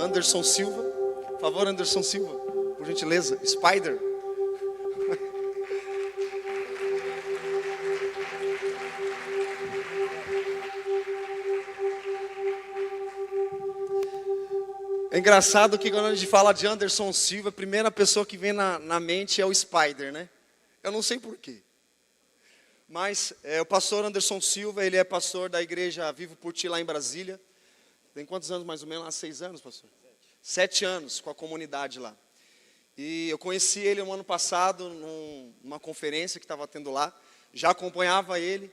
Anderson Silva. Por favor, Anderson Silva, por gentileza. Spider. É engraçado que quando a gente fala de Anderson Silva, a primeira pessoa que vem na mente é o Spider, né? Eu não sei porquê. Mas o pastor Anderson Silva, ele é pastor da igreja Vivo por Ti lá em Brasília. Tem quantos anos mais ou menos? Há 6 anos, pastor? 7 anos com a comunidade lá. E eu conheci ele no ano passado, numa conferência que estava tendo lá. Já acompanhava ele,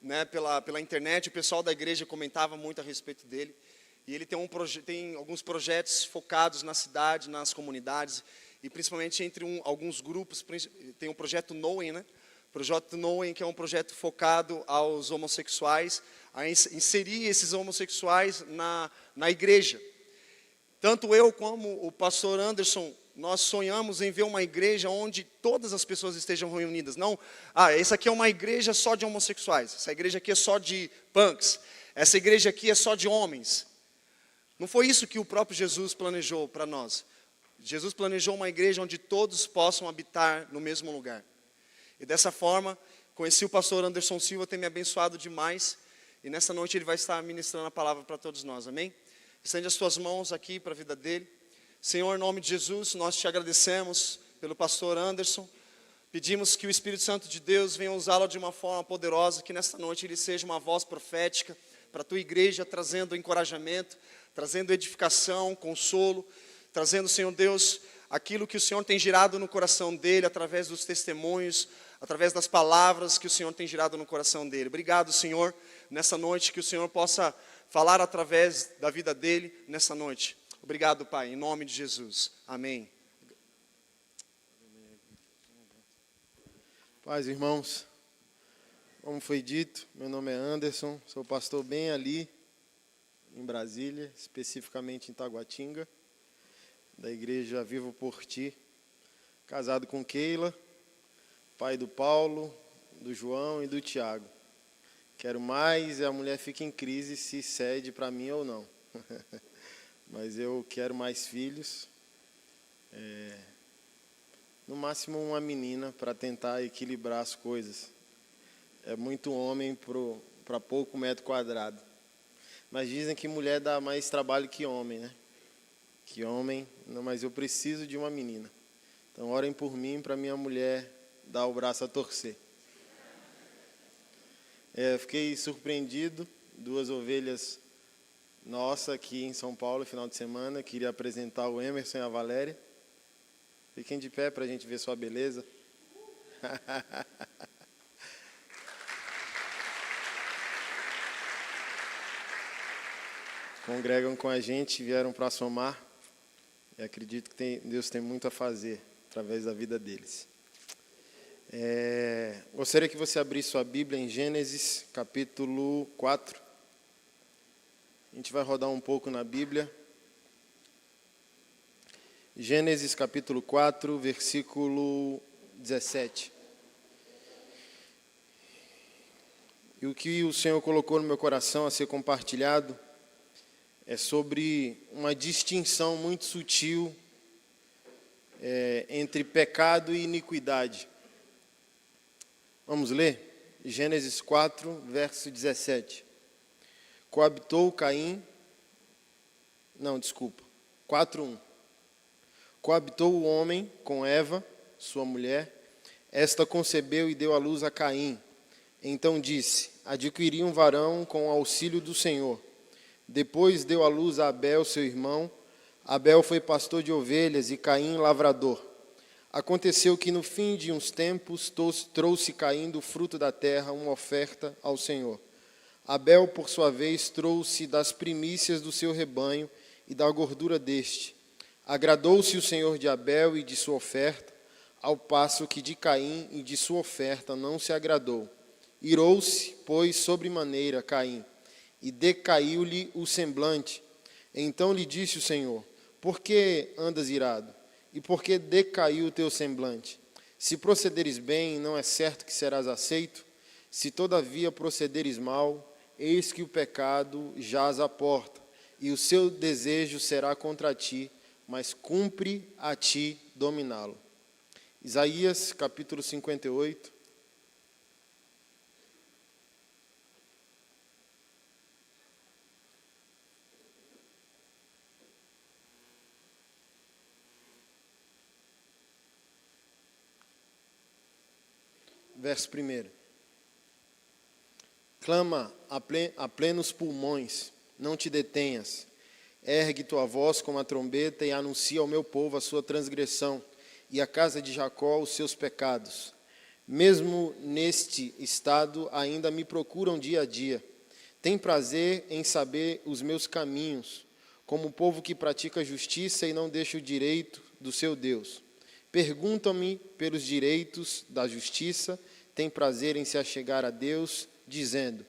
né, pela internet, o pessoal da igreja comentava muito a respeito dele. E ele tem alguns projetos focados na cidade, nas comunidades, e principalmente entre alguns grupos. Tem o projeto Knowing, né? O projeto Knowing, que é um projeto focado aos homossexuais, a inserir esses homossexuais na igreja. Tanto eu como o pastor Anderson, nós sonhamos em ver uma igreja onde todas as pessoas estejam reunidas. Não, essa aqui é uma igreja só de homossexuais, essa igreja aqui é só de punks, essa igreja aqui é só de homens. Não foi isso que o próprio Jesus planejou para nós. Jesus planejou uma igreja onde todos possam habitar no mesmo lugar. E dessa forma, conheci o pastor Anderson Silva, tem me abençoado demais. E nessa noite ele vai estar ministrando a palavra para todos nós, amém? Estende as suas mãos aqui para a vida dele. Senhor, em nome de Jesus, nós te agradecemos pelo pastor Anderson. Pedimos que o Espírito Santo de Deus venha usá-lo de uma forma poderosa, que nesta noite ele seja uma voz profética para a tua igreja, trazendo encorajamento, trazendo edificação, consolo, trazendo, Senhor Deus, aquilo que o Senhor tem gerado no coração dele, através dos testemunhos, através das palavras que o Senhor tem gerado no coração dele. Obrigado, Senhor, nessa noite, que o Senhor possa falar através da vida dele nessa noite. Obrigado, Pai, em nome de Jesus. Amém. Paz, irmãos, como foi dito, meu nome é Anderson, sou pastor bem ali, em Brasília, especificamente em Taguatinga, da igreja Vivo por Ti, casado com Keila, pai do Paulo, do João e do Tiago. Quero mais e a mulher fica em crise se cede para mim ou não. Mas eu quero mais filhos, no máximo uma menina, para tentar equilibrar as coisas. É muito homem para pouco metro quadrado. Mas dizem que mulher dá mais trabalho que homem, né? Que homem, não, mas eu preciso de uma menina. Então orem por mim para minha mulher dar o braço a torcer. Fiquei surpreendido, 2 ovelhas nossas aqui em São Paulo, final de semana. Queria apresentar o Emerson e a Valéria. Fiquem de pé para a gente ver sua beleza. Congregam com a gente, vieram para somar. E acredito que Deus tem muito a fazer através da vida deles. Gostaria que você abrisse sua Bíblia em Gênesis, capítulo 4. A gente vai rodar um pouco na Bíblia. Gênesis, capítulo 4, versículo 17. E o que o Senhor colocou no meu coração a ser compartilhado é sobre uma distinção muito sutil entre pecado e iniquidade. Vamos ler? Gênesis 4, verso 17. Coabitou Caim... Não, desculpa. 4:1. Coabitou o homem com Eva, sua mulher. Esta concebeu e deu à luz a Caim. Então disse: adquiri um varão com o auxílio do Senhor. Depois deu à luz a Abel, seu irmão. Abel foi pastor de ovelhas e Caim lavrador. Aconteceu que no fim de uns tempos trouxe Caim do fruto da terra uma oferta ao Senhor. Abel, por sua vez, trouxe das primícias do seu rebanho e da gordura deste. Agradou-se o Senhor de Abel e de sua oferta, ao passo que de Caim e de sua oferta não se agradou. Irou-se, pois, sobremaneira Caim, e decaiu-lhe o semblante. Então lhe disse o Senhor: por que andas irado? E por que decaiu o teu semblante? Se procederes bem, não é certo que serás aceito? Se todavia procederes mal, eis que o pecado jaz à porta, e o seu desejo será contra ti, mas cumpre a ti dominá-lo. Isaías, capítulo 58. Verso 1. Clama a plenos pulmões, não te detenhas. Ergue tua voz como a trombeta e anuncia ao meu povo a sua transgressão e à casa de Jacó os seus pecados. Mesmo neste estado ainda me procuram dia a dia. Tem prazer em saber os meus caminhos, como o povo que pratica justiça e não deixa o direito do seu Deus. Perguntam-me pelos direitos da justiça, tem prazer em se achegar a Deus, dizendo: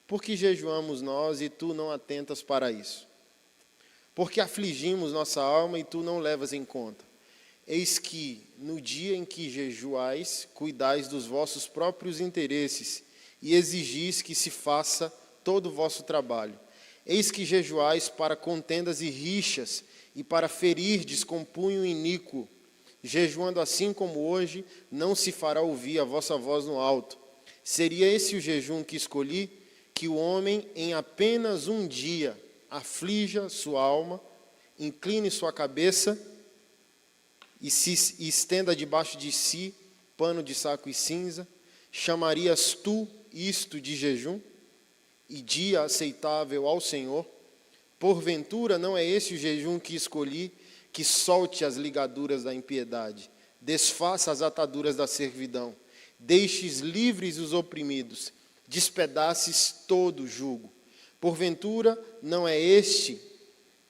por que jejuamos nós e tu não atentas para isso? Porque afligimos nossa alma e tu não levas em conta. Eis que, no dia em que jejuais, cuidais dos vossos próprios interesses e exigis que se faça todo o vosso trabalho. Eis que jejuais para contendas e rixas e para ferirdes com punho iníquo. Jejuando assim como hoje, não se fará ouvir a vossa voz no alto. Seria esse o jejum que escolhi? Que o homem em apenas um dia aflija sua alma, incline sua cabeça e estenda debaixo de si pano de saco e cinza? Chamarias tu isto de jejum e dia aceitável ao Senhor? Porventura não é esse o jejum que escolhi, que solte as ligaduras da impiedade, desfaça as ataduras da servidão, deixes livres os oprimidos, despedaces todo o jugo? Porventura não é este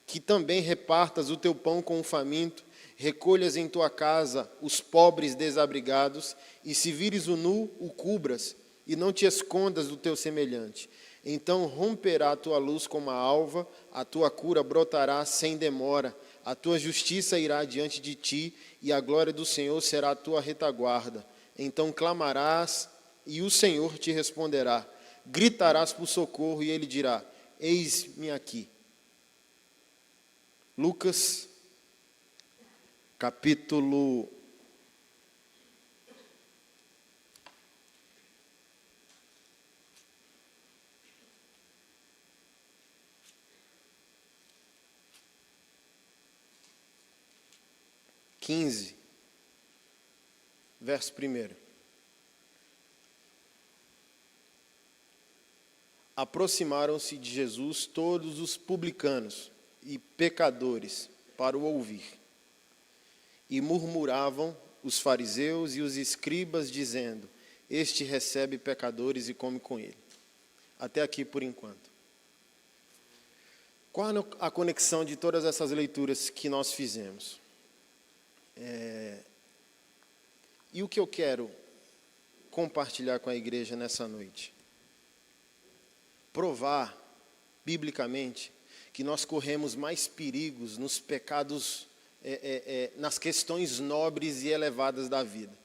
que também repartas o teu pão com o faminto, recolhas em tua casa os pobres desabrigados, e se vires o nu, o cubras, e não te escondas do teu semelhante? Então romperá a tua luz como a alva, a tua cura brotará sem demora, a tua justiça irá diante de ti, e a glória do Senhor será a tua retaguarda. Então clamarás, e o Senhor te responderá. Gritarás por socorro, e Ele dirá: eis-me aqui. Lucas, capítulo 15, verso 1. Aproximaram-se de Jesus todos os publicanos e pecadores para o ouvir. E murmuravam os fariseus e os escribas, dizendo: este recebe pecadores e come com ele. Até aqui por enquanto. Qual a conexão de todas essas leituras que nós fizemos? E o que eu quero compartilhar com a igreja nessa noite? Provar, biblicamente, que nós corremos mais perigos nos pecados, nas questões nobres e elevadas da vida.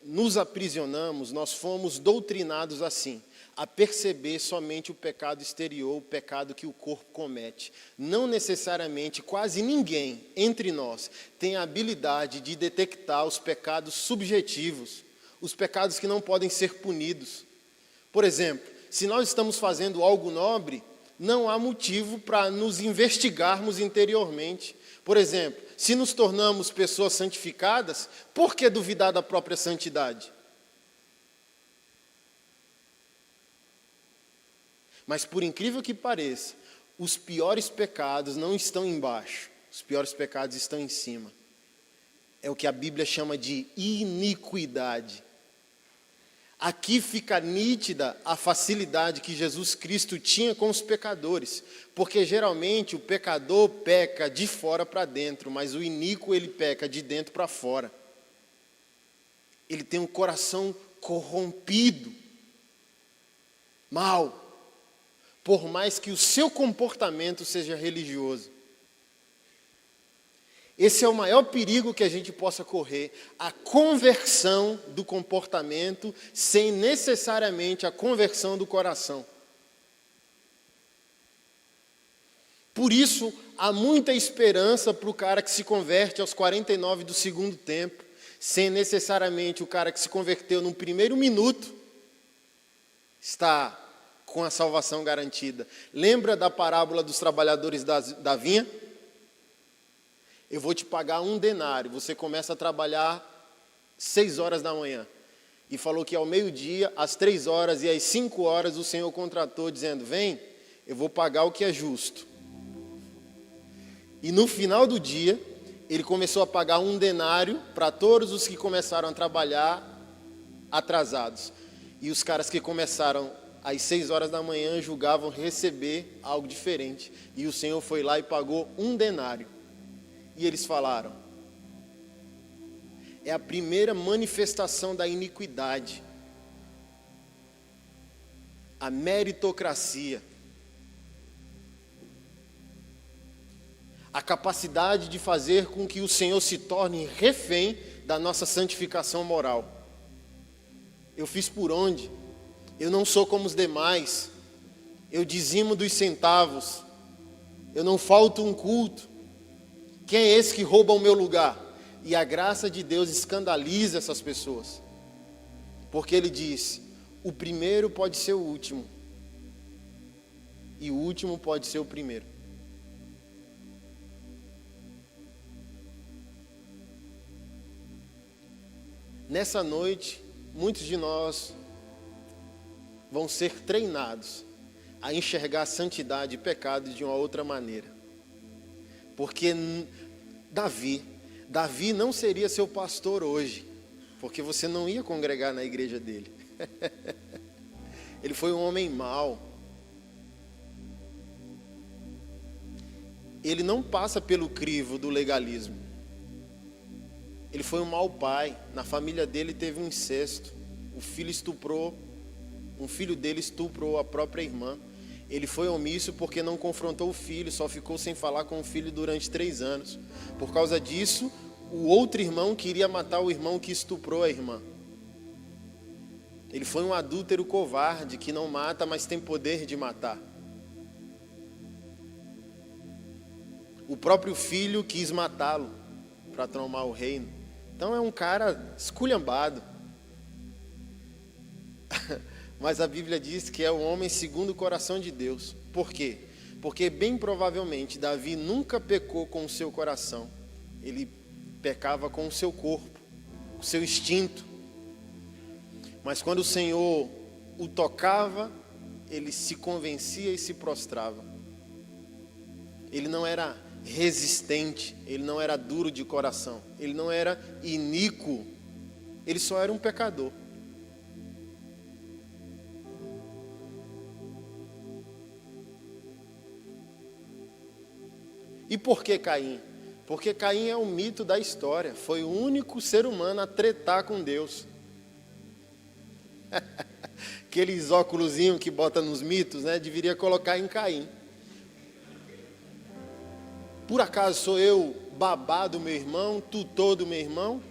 Nos aprisionamos, nós fomos doutrinados assim, a perceber somente o pecado exterior, o pecado que o corpo comete. Não necessariamente, quase ninguém entre nós tem a habilidade de detectar os pecados subjetivos, os pecados que não podem ser punidos. Por exemplo, se nós estamos fazendo algo nobre, não há motivo para nos investigarmos interiormente. Por exemplo, se nos tornamos pessoas santificadas, por que duvidar da própria santidade? Mas, por incrível que pareça, os piores pecados não estão embaixo, os piores pecados estão em cima. É o que a Bíblia chama de iniquidade. Aqui fica nítida a facilidade que Jesus Cristo tinha com os pecadores, porque geralmente o pecador peca de fora para dentro, mas o iníquo ele peca de dentro para fora. Ele tem um coração corrompido, mau, por mais que o seu comportamento seja religioso. Esse é o maior perigo que a gente possa correr, a conversão do comportamento sem necessariamente a conversão do coração. Por isso, há muita esperança para o cara que se converte aos 49 do segundo tempo, sem necessariamente o cara que se converteu no primeiro minuto está com a salvação garantida. Lembra da parábola dos trabalhadores da vinha? Eu vou te pagar 1 denário, você começa a trabalhar 6 horas da manhã. E falou que ao meio-dia, às 3 horas e às 5 horas o Senhor contratou, dizendo, vem, eu vou pagar o que é justo. E no final do dia, ele começou a pagar 1 denário para todos os que começaram a trabalhar atrasados. E os caras que começaram às 6 horas da manhã julgavam receber algo diferente. E o Senhor foi lá e pagou 1 denário. E eles falaram, é a primeira manifestação da iniquidade, a meritocracia, a capacidade de fazer com que o Senhor se torne refém da nossa santificação moral. Eu fiz por onde? Eu não sou como os demais, eu dizimo dos centavos, eu não falto um culto. Quem é esse que rouba o meu lugar? E a graça de Deus escandaliza essas pessoas. Porque ele diz, o primeiro pode ser o último. E o último pode ser o primeiro. Nessa noite, muitos de nós vão ser treinados a enxergar a santidade e pecado de uma outra maneira. Porque Davi não seria seu pastor hoje, porque você não ia congregar na igreja dele. Ele foi um homem mau. Ele não passa pelo crivo do legalismo. Ele foi um mau pai. Na família dele teve um incesto. Um filho dele estuprou a própria irmã. Ele foi omisso porque não confrontou o filho, só ficou sem falar com o filho durante 3 anos. Por causa disso, o outro irmão queria matar o irmão que estuprou a irmã. Ele foi um adúltero covarde que não mata, mas tem poder de matar. O próprio filho quis matá-lo para tomar o reino. Então é um cara esculhambado. Mas a Bíblia diz que é um homem segundo o coração de Deus. Por quê? Porque bem provavelmente Davi nunca pecou com o seu coração. Ele pecava com o seu corpo, o seu instinto. Mas quando o Senhor o tocava, ele se convencia e se prostrava. Ele não era resistente, ele não era duro de coração, ele não era iníquo, ele só era um pecador. E por que Caim? Porque Caim é o mito da história. Foi o único ser humano a tretar com Deus. Aqueles óculosinhos que bota nos mitos, né? Deveria colocar em Caim. Por acaso sou eu babá do meu irmão, tutor do meu irmão?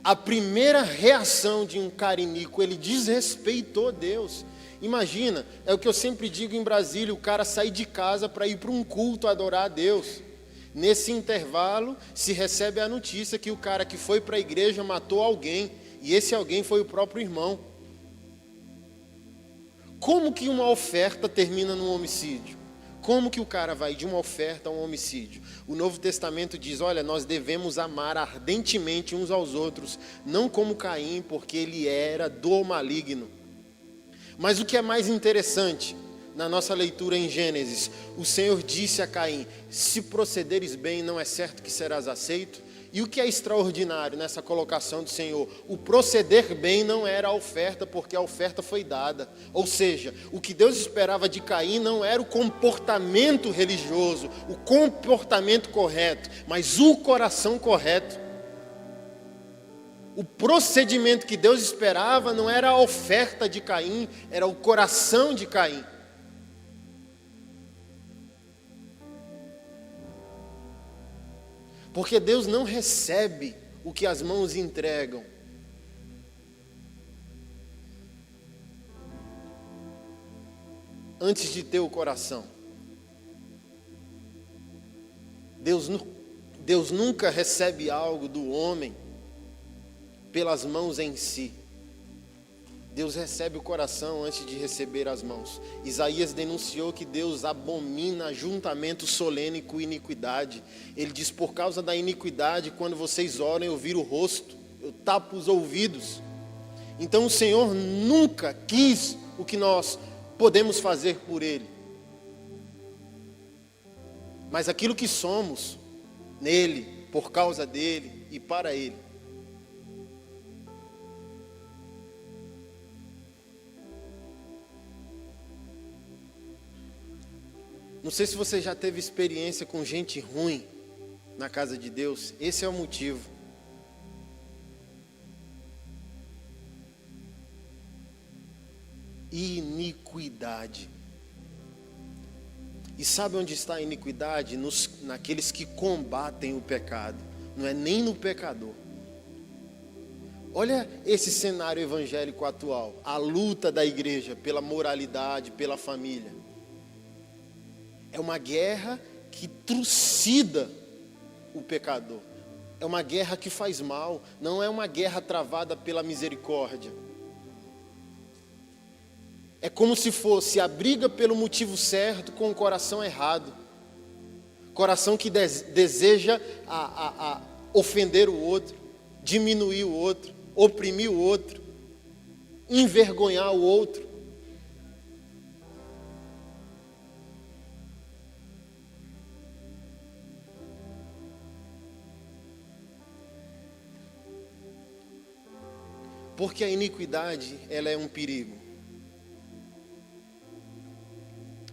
A primeira reação de um cara iníquo, ele desrespeitou Deus. Imagina, é o que eu sempre digo em Brasília, o cara sair de casa para ir para um culto adorar a Deus. Nesse intervalo, se recebe a notícia que o cara que foi para a igreja matou alguém, e esse alguém foi o próprio irmão. Como que uma oferta termina num homicídio? Como que o cara vai de uma oferta a um homicídio? O Novo Testamento diz, olha, nós devemos amar ardentemente uns aos outros, não como Caim, porque ele era do maligno. Mas o que é mais interessante, na nossa leitura em Gênesis, o Senhor disse a Caim, se procederes bem, não é certo que serás aceito? E o que é extraordinário nessa colocação do Senhor? O proceder bem não era a oferta, porque a oferta foi dada. Ou seja, o que Deus esperava de Caim não era o comportamento religioso, o comportamento correto, mas o coração correto. O procedimento que Deus esperava não era a oferta de Caim, era o coração de Caim. Porque Deus não recebe o que as mãos entregam. Antes de ter o coração. Deus nunca recebe algo do homem pelas mãos em si. Deus recebe o coração antes de receber as mãos. Isaías denunciou que Deus abomina ajuntamento solene com iniquidade. Ele diz: por causa da iniquidade, quando vocês oram, eu viro o rosto, eu tapo os ouvidos. Então o Senhor nunca quis o que nós podemos fazer por Ele. Mas aquilo que somos nele, por causa dele e para Ele. Não sei se você já teve experiência com gente ruim na casa de Deus. Esse é o motivo. Iniquidade. E sabe onde está a iniquidade? Naqueles que combatem o pecado. Não é nem no pecador. Olha esse cenário evangélico atual. A luta da igreja pela moralidade, pela família. É uma guerra que trucida o pecador. É uma guerra que faz mal. Não é uma guerra travada pela misericórdia. É como se fosse a briga pelo motivo certo com o coração errado. Coração que deseja ofender o outro, diminuir o outro, oprimir o outro, envergonhar o outro. Porque a iniquidade, ela é um perigo.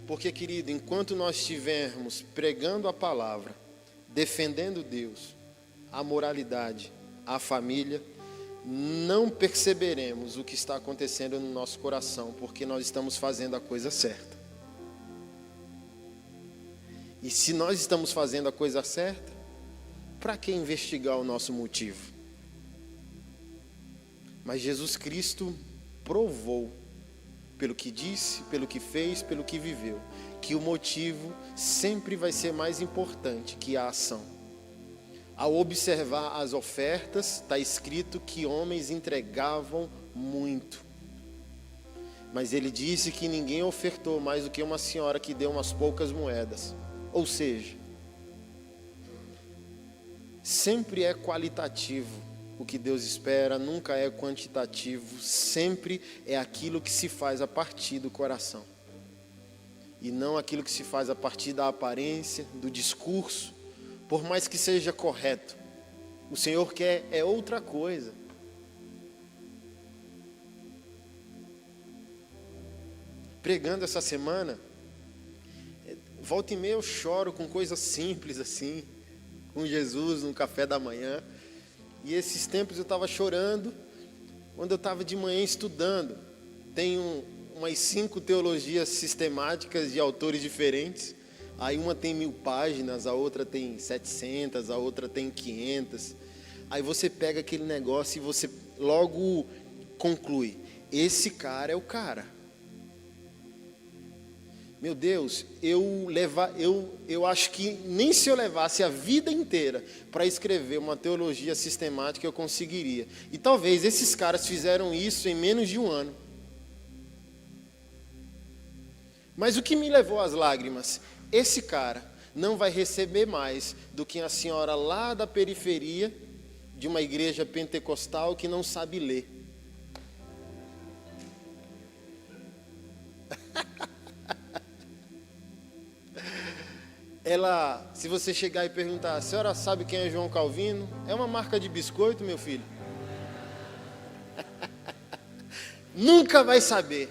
Porque, querido, enquanto nós estivermos pregando a palavra, defendendo Deus, a moralidade, a família, não perceberemos o que está acontecendo no nosso coração, porque nós estamos fazendo a coisa certa. E se nós estamos fazendo a coisa certa, para que investigar o nosso motivo? Mas Jesus Cristo provou, pelo que disse, pelo que fez, pelo que viveu, que o motivo sempre vai ser mais importante que a ação. Ao observar as ofertas, está escrito que homens entregavam muito. Mas ele disse que ninguém ofertou mais do que uma senhora que deu umas poucas moedas. Ou seja, sempre é qualitativo. O que Deus espera nunca é quantitativo, sempre é aquilo que se faz a partir do coração. E não aquilo que se faz a partir da aparência, do discurso, por mais que seja correto. O Senhor quer é outra coisa. Pregando essa semana, volta e meia eu choro com coisas simples assim, com Jesus no café da manhã. E esses tempos eu estava chorando, quando eu estava de manhã estudando. Tem umas 5 teologias sistemáticas de autores diferentes. Aí uma tem 1000 páginas, a outra tem 700, a outra tem 500. Aí você pega aquele negócio e você logo conclui: esse cara é o cara. Meu Deus, eu acho que nem se eu levasse a vida inteira para escrever uma teologia sistemática eu conseguiria. E talvez esses caras fizeram isso em menos de um ano. Mas o que me levou às lágrimas? Esse cara não vai receber mais do que a senhora lá da periferia de uma igreja pentecostal que não sabe ler. Ela, se você chegar e perguntar: a senhora sabe quem é João Calvino? É uma marca de biscoito, meu filho? Nunca vai saber.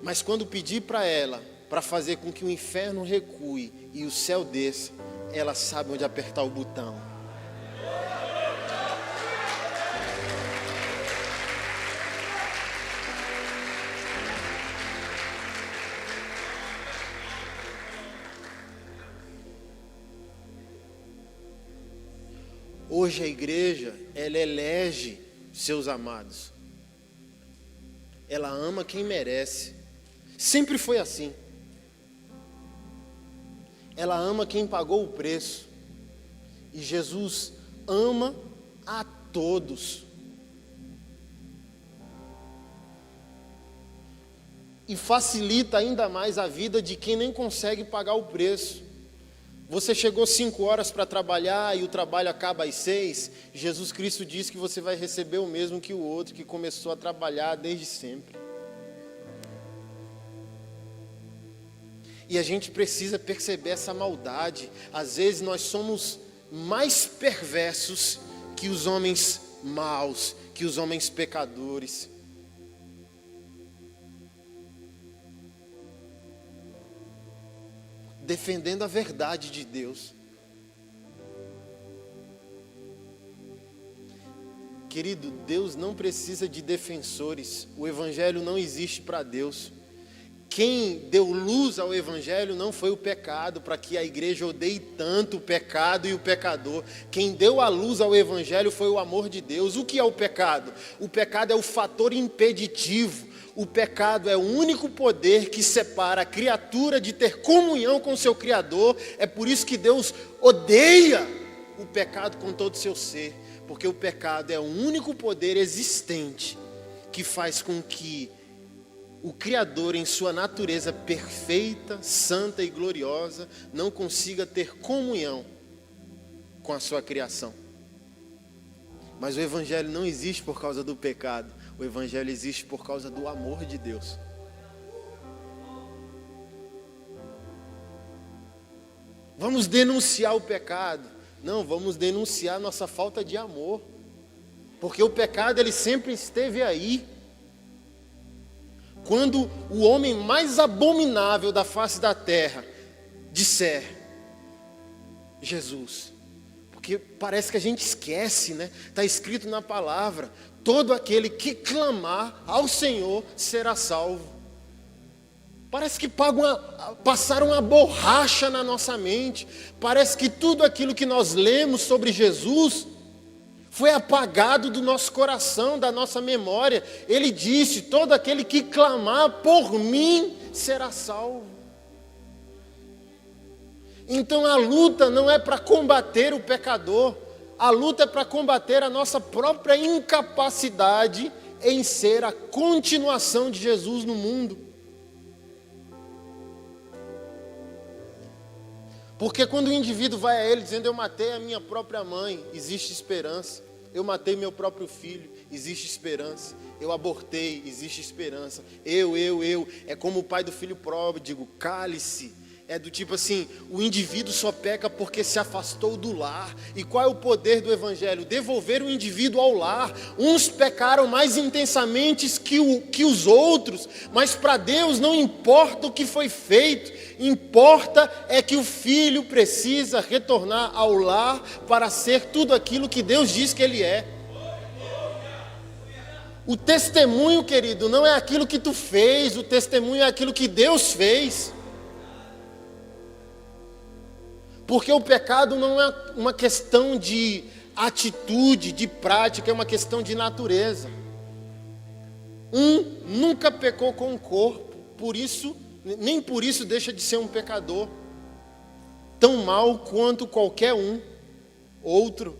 Mas quando pedir para ela, para fazer com que o inferno recue e o céu desça, ela sabe onde apertar o botão. Hoje a igreja, ela elege seus amados. Ela ama quem merece. Sempre foi assim. ela ama quem pagou o preço. E Jesus ama a todos. E facilita ainda mais a vida de quem nem consegue pagar o preço. Você chegou 5 horas para trabalhar e o trabalho acaba às 6. Jesus Cristo diz que você vai receber o mesmo que o outro que começou a trabalhar desde sempre. E a gente precisa perceber essa maldade. Às vezes nós somos mais perversos que os homens maus, que os homens pecadores. Defendendo a verdade de Deus. Querido, Deus não precisa de defensores. O Evangelho não existe para Deus. Quem deu luz ao Evangelho não foi o pecado, para que a igreja odeie tanto o pecado e o pecador. Quem deu a luz ao Evangelho foi o amor de Deus. O que é o pecado? O pecado é o fator impeditivo. O pecado é o único poder que separa a criatura de ter comunhão com seu Criador. É por isso que Deus odeia o pecado com todo o seu ser. Porque o pecado é o único poder existente que faz com que o Criador, em sua natureza perfeita, santa e gloriosa, não consiga ter comunhão com a sua criação. Mas o Evangelho não existe por causa do pecado. O Evangelho existe por causa do amor de Deus. Vamos denunciar o pecado. Não, vamos denunciar nossa falta de amor. Porque o pecado, ele sempre esteve aí. Quando o homem mais abominável da face da terra disser Jesus. Porque parece que a gente esquece, né? Está escrito na palavra: todo aquele que clamar ao Senhor será salvo. Parece que passaram uma borracha na nossa mente. Parece que tudo aquilo que nós lemos sobre Jesus foi apagado do nosso coração, da nossa memória. Ele disse: todo aquele que clamar por mim será salvo. Então a luta não é para combater o pecador. A luta é para combater a nossa própria incapacidade em ser a continuação de Jesus no mundo. Porque quando o indivíduo vai a ele dizendo: eu matei a minha própria mãe, existe esperança. Eu matei meu próprio filho, existe esperança. Eu abortei, existe esperança. Eu. É como o pai do filho pródigo, cale-se. É do tipo assim, o indivíduo só peca porque se afastou do lar. E qual é o poder do Evangelho? Devolver o indivíduo ao lar. Uns pecaram mais intensamente que os outros, mas para Deus não importa o que foi feito. Importa é que o filho precisa retornar ao lar para ser tudo aquilo que Deus diz que ele é. O testemunho, querido, não é aquilo que tu fez, o testemunho é aquilo que Deus fez. Porque o pecado não é uma questão de atitude, de prática, é uma questão de natureza. Nunca pecou com o corpo, nem por isso deixa de ser um pecador. Tão mal quanto qualquer outro.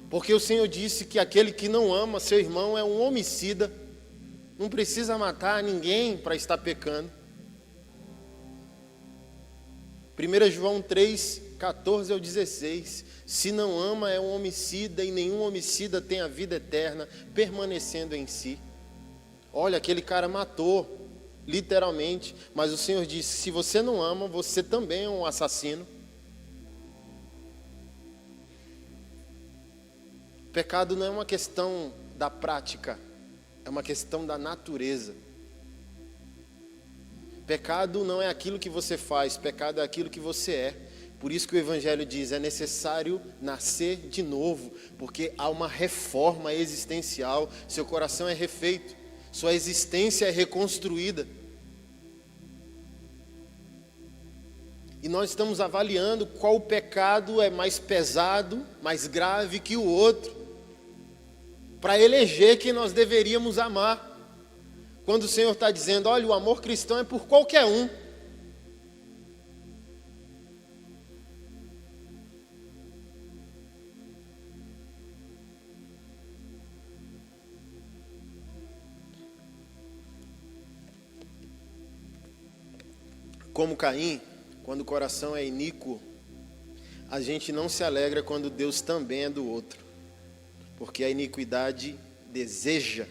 Porque o Senhor disse que aquele que não ama seu irmão é um homicida. Não precisa matar ninguém para estar pecando. 1 João 3, 14 ao 16. Se não ama é um homicida, e nenhum homicida tem a vida eterna permanecendo em si. Olha, aquele cara matou, literalmente. Mas o Senhor disse: se você não ama, você também é um assassino. Pecado não é uma questão da prática, é uma questão da natureza. Pecado não é aquilo que você faz, pecado é aquilo que você é. Por isso que o Evangelho diz: é necessário nascer de novo, porque há uma reforma existencial, seu coração é refeito, sua existência é reconstruída. E nós estamos avaliando qual pecado é mais pesado, mais grave que o outro, para eleger quem nós deveríamos amar. Quando o Senhor está dizendo, olha, o amor cristão é por qualquer um. Como Caim, quando o coração é iníquo, a gente não se alegra quando Deus também é do outro, porque a iniquidade deseja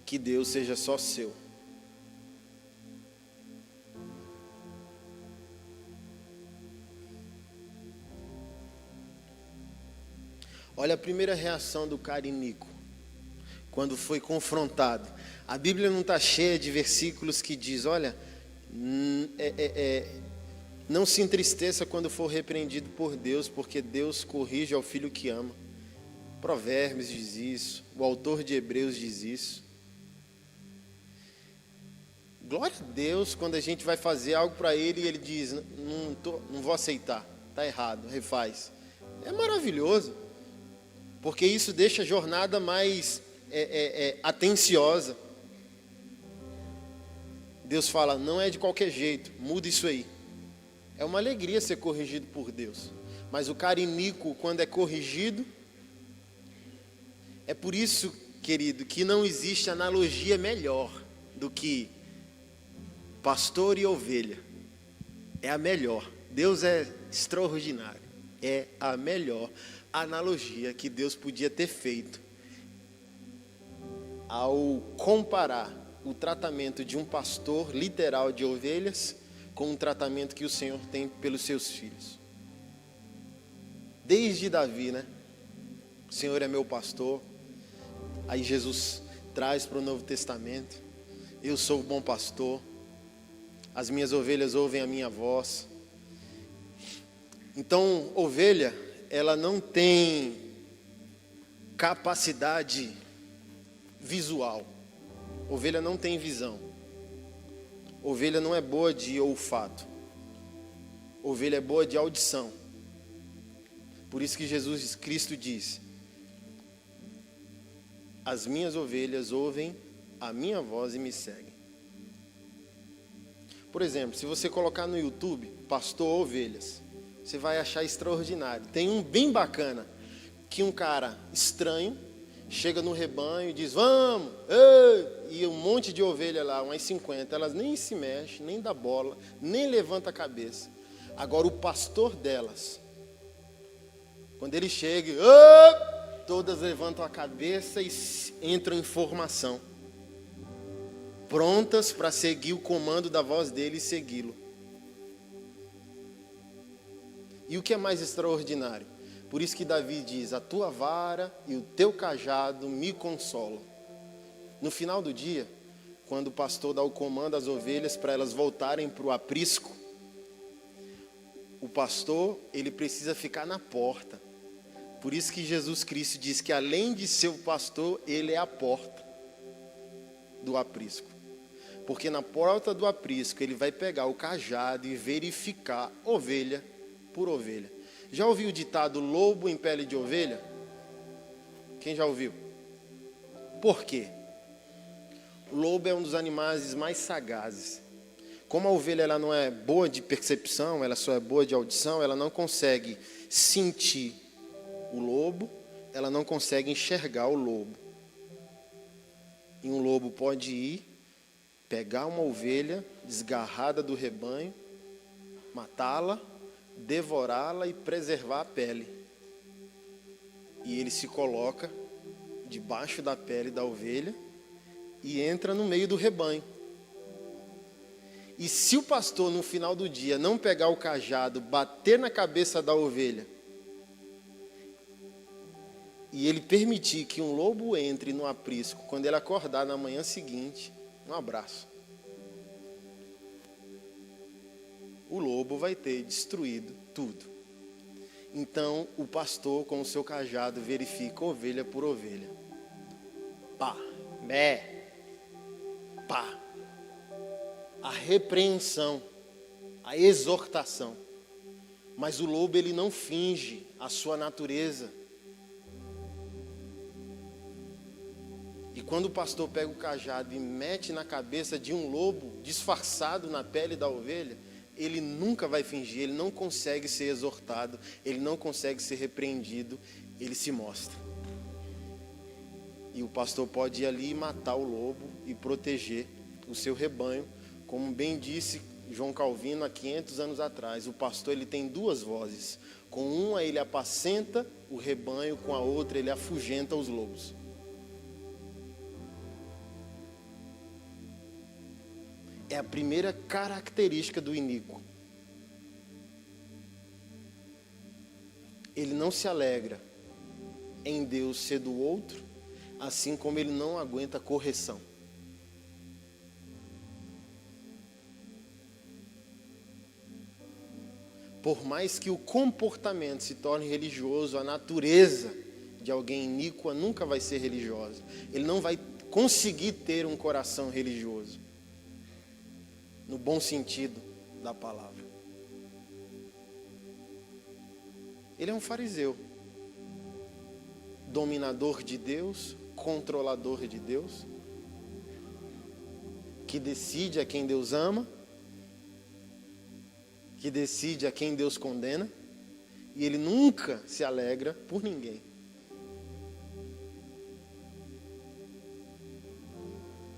que Deus seja só seu. Olha a primeira reação do cara iníquo, quando foi confrontado. A Bíblia não está cheia de versículos que diz, olha, não se entristeça quando for repreendido por Deus, porque Deus corrige ao filho que ama. Provérbios diz isso, o autor de Hebreus diz isso. Glória a Deus quando a gente vai fazer algo para Ele e Ele diz, não vou aceitar, está errado, refaz. É maravilhoso, porque isso deixa a jornada mais atenciosa. Deus fala, não é de qualquer jeito, muda isso aí. É uma alegria ser corrigido por Deus. Mas o cara iníquo, quando é corrigido, é por isso, querido, que não existe analogia melhor do que pastor e ovelha. É a melhor. Deus é extraordinário. É a melhor analogia que Deus podia ter feito ao comparar o tratamento de um pastor literal de ovelhas com o tratamento que o Senhor tem pelos seus filhos. Desde Davi, né? O Senhor é meu pastor. Aí Jesus traz para o Novo Testamento. Eu sou o bom pastor. As minhas ovelhas ouvem a minha voz. Então, ovelha, ela não tem capacidade visual. Ovelha não tem visão. Ovelha não é boa de olfato. Ovelha é boa de audição. Por isso que Jesus Cristo diz: as minhas ovelhas ouvem a minha voz e me seguem. Por exemplo, se você colocar no YouTube, pastor ovelhas, você vai achar extraordinário. Tem um bem bacana, que um cara estranho chega no rebanho e diz, vamos, ei! E um monte de ovelha lá, umas 50, elas nem se mexem, nem dá bola, nem levanta a cabeça. Agora o pastor delas, quando ele chega, todas levantam a cabeça e entram em formação, prontas para seguir o comando da voz dele e segui-lo. E o que é mais extraordinário? Por isso que Davi diz, a tua vara e o teu cajado me consolam. No final do dia, quando o pastor dá o comando às ovelhas para elas voltarem para o aprisco, o pastor, ele precisa ficar na porta. Por isso que Jesus Cristo diz que além de ser o pastor, ele é a porta do aprisco. Porque na porta do aprisco, ele vai pegar o cajado e verificar ovelha por ovelha. Já ouviu o ditado lobo em pele de ovelha? Quem já ouviu? Por quê? O lobo é um dos animais mais sagazes. Como a ovelha ela não é boa de percepção, ela só é boa de audição, ela não consegue sentir o lobo, ela não consegue enxergar o lobo. E um lobo pode ir, pegar uma ovelha desgarrada do rebanho, matá-la, devorá-la e preservar a pele. E ele se coloca debaixo da pele da ovelha e entra no meio do rebanho. E se o pastor no final do dia não pegar o cajado, bater na cabeça da ovelha e ele permitir que um lobo entre no aprisco, quando ele acordar na manhã seguinte, um abraço, o lobo vai ter destruído tudo. Então o pastor com o seu cajado verifica ovelha por ovelha. Pá, bé, pá. A repreensão, a exortação. Mas o lobo ele não finge a sua natureza. E quando o pastor pega o cajado e mete na cabeça de um lobo disfarçado na pele da ovelha, ele nunca vai fingir, ele não consegue ser exortado, ele não consegue ser repreendido, ele se mostra. E o pastor pode ir ali e matar o lobo e proteger o seu rebanho. Como bem disse João Calvino há 500 anos atrás, o pastor ele tem duas vozes. Com uma ele apacenta o rebanho, com a outra ele afugenta os lobos. É a primeira característica do iníquo. Ele não se alegra em Deus ser do outro, assim como ele não aguenta correção. Por mais que o comportamento se torne religioso, a natureza de alguém iníqua nunca vai ser religiosa. Ele não vai conseguir ter um coração religioso, no bom sentido da palavra. Ele é um fariseu, dominador de Deus, controlador de Deus, que decide a quem Deus ama, que decide a quem Deus condena, e ele nunca se alegra por ninguém.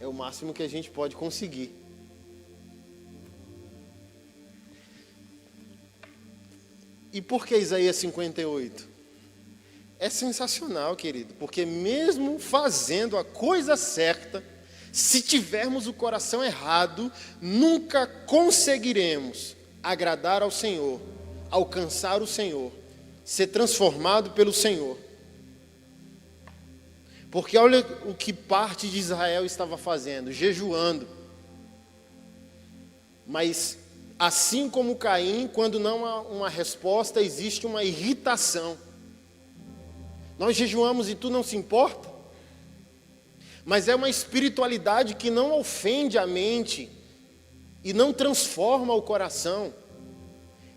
É o máximo que a gente pode conseguir. E por que Isaías 58? É sensacional, querido, porque mesmo fazendo a coisa certa, se tivermos o coração errado, nunca conseguiremos agradar ao Senhor, alcançar o Senhor, ser transformado pelo Senhor. Porque olha o que parte de Israel estava fazendo, jejuando. Mas assim como Caim, quando não há uma resposta, existe uma irritação. Nós jejuamos e tu não se importa? Mas é uma espiritualidade que não ofende a mente e não transforma o coração.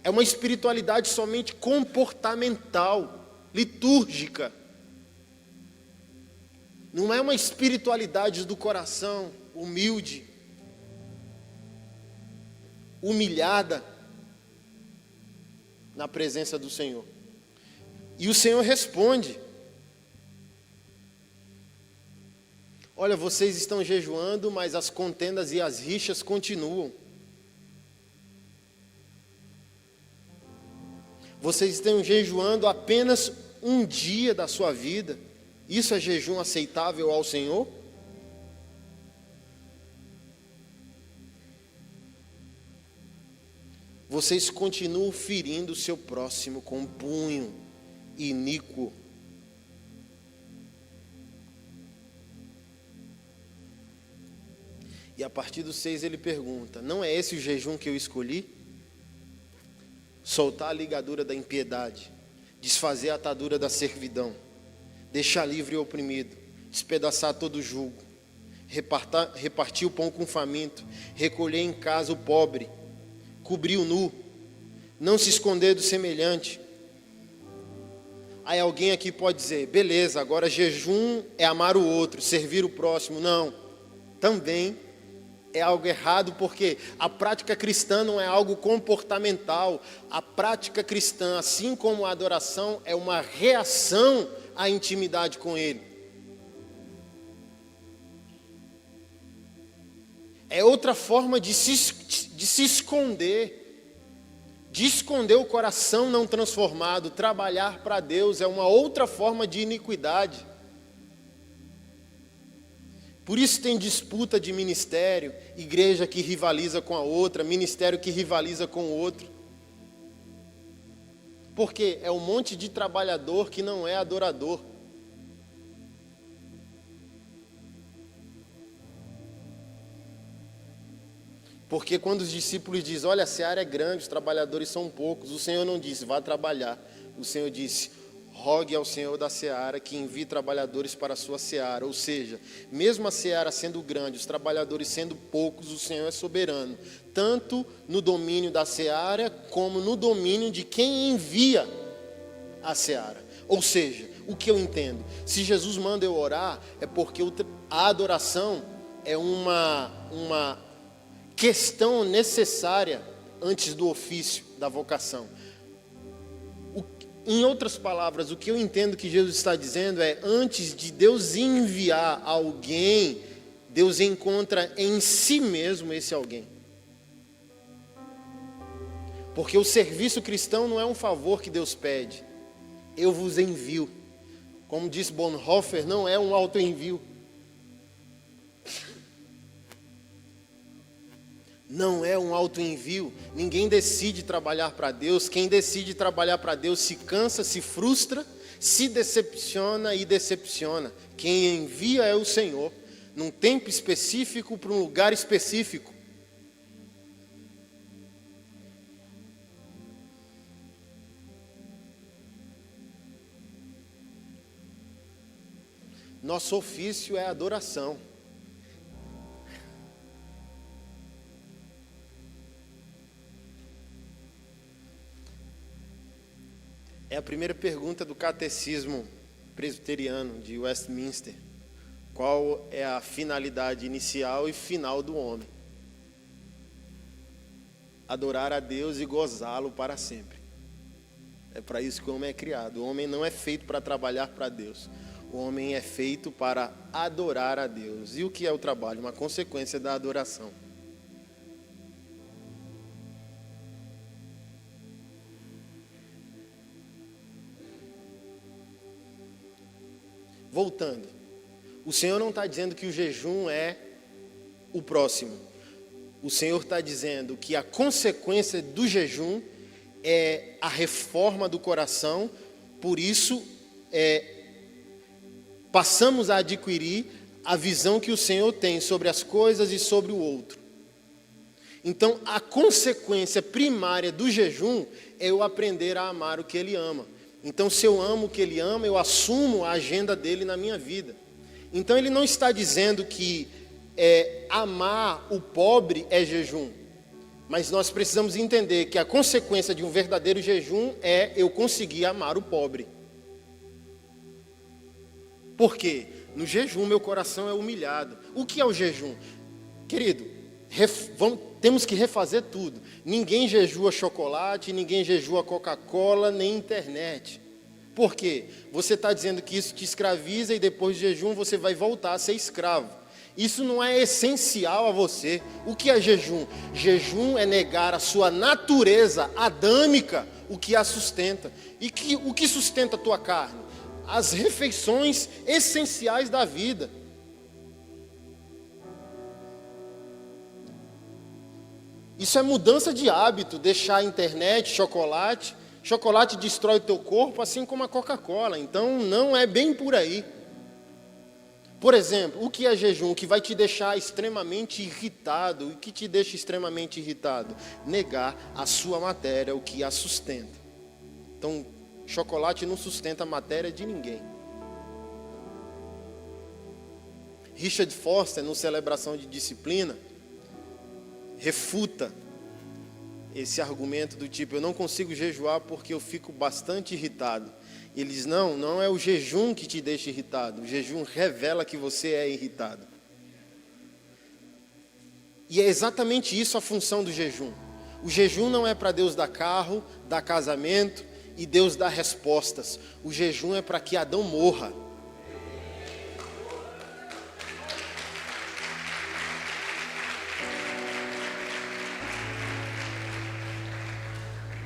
É uma espiritualidade somente comportamental, litúrgica. Não é uma espiritualidade do coração, humilde, humilhada na presença do Senhor. E o Senhor responde: olha, vocês estão jejuando, mas as contendas e as rixas continuam. Vocês estão jejuando apenas um dia da sua vida. Isso é jejum aceitável ao Senhor? Vocês continuam ferindo o seu próximo com um punho iníquo. E a partir do 6 ele pergunta: não é esse o jejum que eu escolhi? Soltar a ligadura da impiedade, desfazer a atadura da servidão, deixar livre o oprimido, despedaçar todo o jugo, repartir o pão com o faminto, recolher em casa o pobre, cobrir o nu, não se esconder do semelhante. Aí alguém aqui pode dizer: beleza, agora jejum é amar o outro, servir o próximo. Não, também é algo errado, porque a prática cristã não é algo comportamental. A prática cristã, assim como a adoração, é uma reação à intimidade com Ele. É outra forma de se esconder, de esconder o coração não transformado. Trabalhar para Deus é uma outra forma de iniquidade. Por isso tem disputa de ministério, igreja que rivaliza com a outra, ministério que rivaliza com o outro. Porque é um monte de trabalhador que não é adorador. Porque quando os discípulos dizem: olha, a seara é grande, os trabalhadores são poucos, o Senhor não disse: vá trabalhar. O Senhor disse: rogue ao Senhor da seara que envie trabalhadores para a sua seara. Ou seja, mesmo a seara sendo grande, os trabalhadores sendo poucos, o Senhor é soberano, tanto no domínio da seara, como no domínio de quem envia a seara. Ou seja, o que eu entendo? Se Jesus manda eu orar, é porque A adoração é uma questão necessária antes do ofício, da vocação. Em outras palavras, o que eu entendo que Jesus está dizendo é, antes de Deus enviar alguém, Deus encontra em si mesmo esse alguém. Porque o serviço cristão não é um favor que Deus pede. Eu vos envio. Como disse Bonhoeffer, não é um autoenvio. Não é um autoenvio. Ninguém decide trabalhar para Deus. Quem decide trabalhar para Deus se cansa, se frustra, se decepciona e decepciona. Quem envia é o Senhor, num tempo específico, para um lugar específico. Nosso ofício é adoração. É a primeira pergunta do catecismo presbiteriano de Westminster. Qual é a finalidade inicial e final do homem? Adorar a Deus e gozá-lo para sempre. É para isso que o homem é criado. O homem não é feito para trabalhar para Deus. O homem é feito para adorar a Deus. E o que é o trabalho? Uma consequência da adoração. Voltando, o Senhor não está dizendo que o jejum é o próximo. O Senhor está dizendo que a consequência do jejum é a reforma do coração. Por isso, passamos a adquirir a visão que o Senhor tem sobre as coisas e sobre o outro. Então, a consequência primária do jejum é eu aprender a amar o que Ele ama. Então, se eu amo o que Ele ama, eu assumo a agenda dEle na minha vida. Então, Ele não está dizendo que amar o pobre é jejum. Mas nós precisamos entender que a consequência de um verdadeiro jejum é eu conseguir amar o pobre. Por quê? No jejum, meu coração é humilhado. O que é o jejum? Querido, temos que refazer tudo. Ninguém jejua chocolate, ninguém jejua Coca-Cola, nem internet. Por quê? Você está dizendo que isso te escraviza e depois do jejum você vai voltar a ser escravo. Isso não é essencial a você. O que é jejum? Jejum é negar a sua natureza adâmica, o que a sustenta. E o que sustenta a tua carne? As refeições essenciais da vida. Isso é mudança de hábito, deixar a internet, chocolate. Chocolate destrói o teu corpo, assim como a Coca-Cola. Então, não é bem por aí. Por exemplo, o que é jejum? O que vai te deixar extremamente irritado. O que te deixa extremamente irritado? Negar a sua matéria, o que a sustenta. Então, chocolate não sustenta a matéria de ninguém. Richard Foster, no Celebração de Disciplina, refuta esse argumento do tipo, eu não consigo jejuar porque eu fico bastante irritado. Ele diz, não é o jejum que te deixa irritado, o jejum revela que você é irritado. E é exatamente isso a função do jejum. O jejum não é para Deus dar carro, dar casamento e Deus dar respostas. O jejum é para que Adão morra.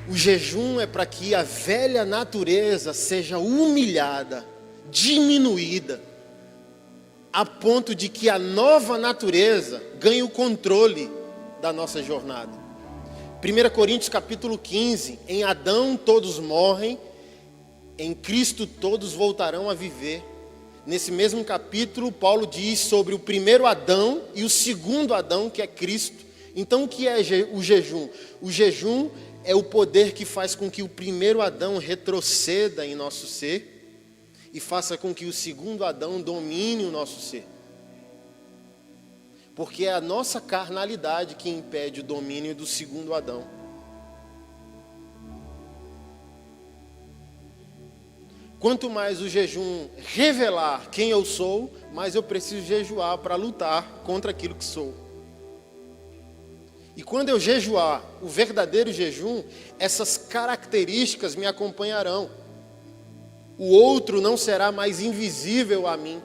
O jejum é para que a velha natureza seja humilhada, diminuída, a ponto de que a nova natureza ganhe o controle da nossa jornada. 1 Coríntios capítulo 15, em Adão todos morrem, em Cristo todos voltarão a viver. Nesse mesmo capítulo, Paulo diz sobre o primeiro Adão e o segundo Adão, que é Cristo. Então, o que é o jejum? O jejum é o poder que faz com que o primeiro Adão retroceda em nosso ser e faça com que o segundo Adão domine o nosso ser. Porque é a nossa carnalidade que impede o domínio do segundo Adão. Quanto mais o jejum revelar quem eu sou, mais eu preciso jejuar para lutar contra aquilo que sou. E quando eu jejuar o verdadeiro jejum, essas características me acompanharão. O outro não será mais invisível a mim.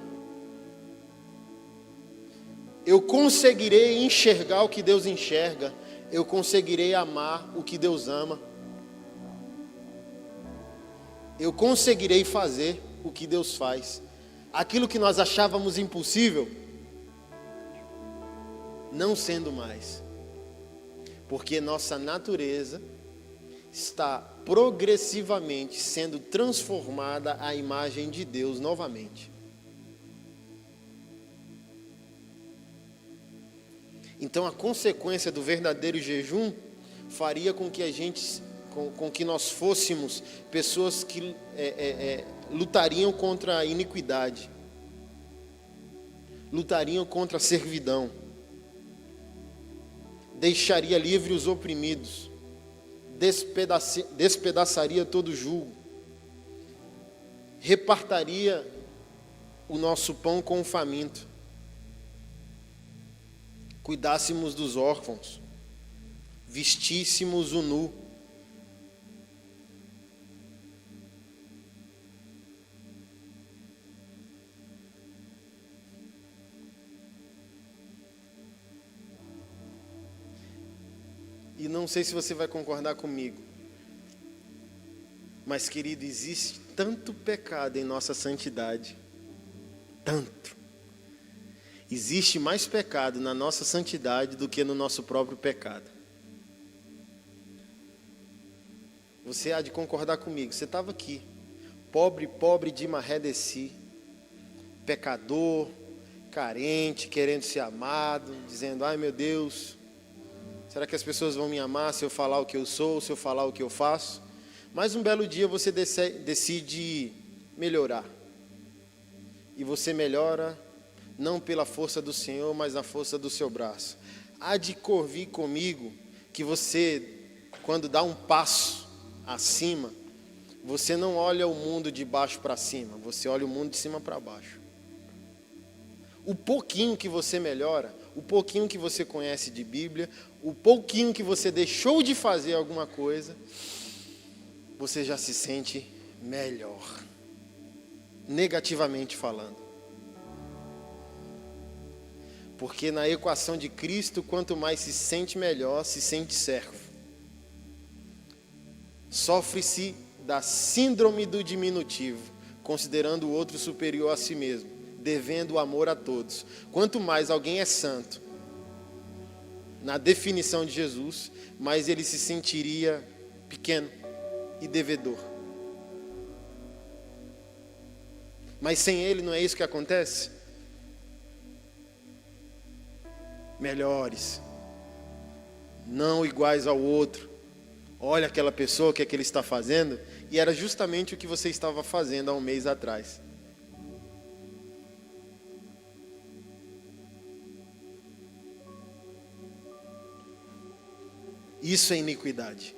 Eu conseguirei enxergar o que Deus enxerga. Eu conseguirei amar o que Deus ama. Eu conseguirei fazer o que Deus faz. Aquilo que nós achávamos impossível, não sendo mais. Porque nossa natureza está progressivamente sendo transformada à imagem de Deus novamente. Então a consequência do verdadeiro jejum faria com que nós fôssemos pessoas que lutariam contra a iniquidade, lutariam contra a servidão, deixaria livre os oprimidos, despedaçaria todo jugo, repartiria o nosso pão com o faminto, cuidássemos dos órfãos, vestíssemos o nu. E não sei se você vai concordar comigo, mas, querido, existe tanto pecado em nossa santidade, tanto. Existe mais pecado na nossa santidade do que no nosso próprio pecado. Você há de concordar comigo, você estava aqui, pobre de maré desci, pecador, carente, querendo ser amado, dizendo, ai meu Deus, será que as pessoas vão me amar se eu falar o que eu sou, se eu falar o que eu faço? Mas um belo dia você decide melhorar. E você melhora não pela força do Senhor, mas na força do seu braço. Há de convir comigo que você, quando dá um passo acima, você não olha o mundo de baixo para cima, você olha o mundo de cima para baixo. O pouquinho que você melhora, o pouquinho que você conhece de Bíblia, o pouquinho que você deixou de fazer alguma coisa, você já se sente melhor, negativamente falando. Porque na equação de Cristo, quanto mais se sente melhor, se sente servo. Sofre-se da síndrome do diminutivo, considerando o outro superior a si mesmo, devendo o amor a todos. Quanto mais alguém é santo, na definição de Jesus, mais ele se sentiria pequeno e devedor. Mas sem ele não é isso que acontece? Melhores, não iguais ao outro. Olha aquela pessoa, o que é que ele está fazendo? E era justamente o que você estava fazendo há um mês atrás. Isso é iniquidade.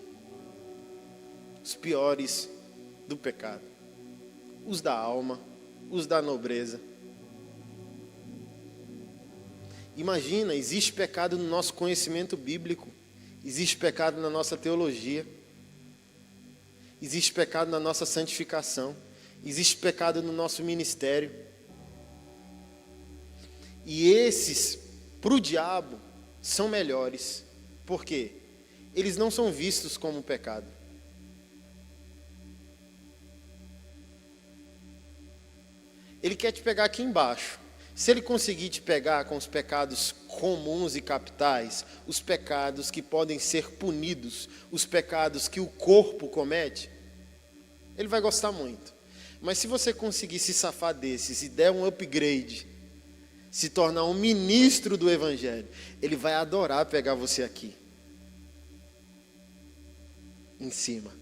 Os piores do pecado. Os da alma, os da nobreza. Imagina, existe pecado no nosso conhecimento bíblico. Existe pecado na nossa teologia. Existe pecado na nossa santificação. Existe pecado no nosso ministério. E esses, para o diabo, são melhores. Por quê? Eles não são vistos como pecado. Ele quer te pegar aqui embaixo. Se ele conseguir te pegar com os pecados comuns e capitais, os pecados que podem ser punidos, os pecados que o corpo comete, ele vai gostar muito. Mas se você conseguir se safar desses e der um upgrade, se tornar um ministro do Evangelho, ele vai adorar pegar você aqui, em cima.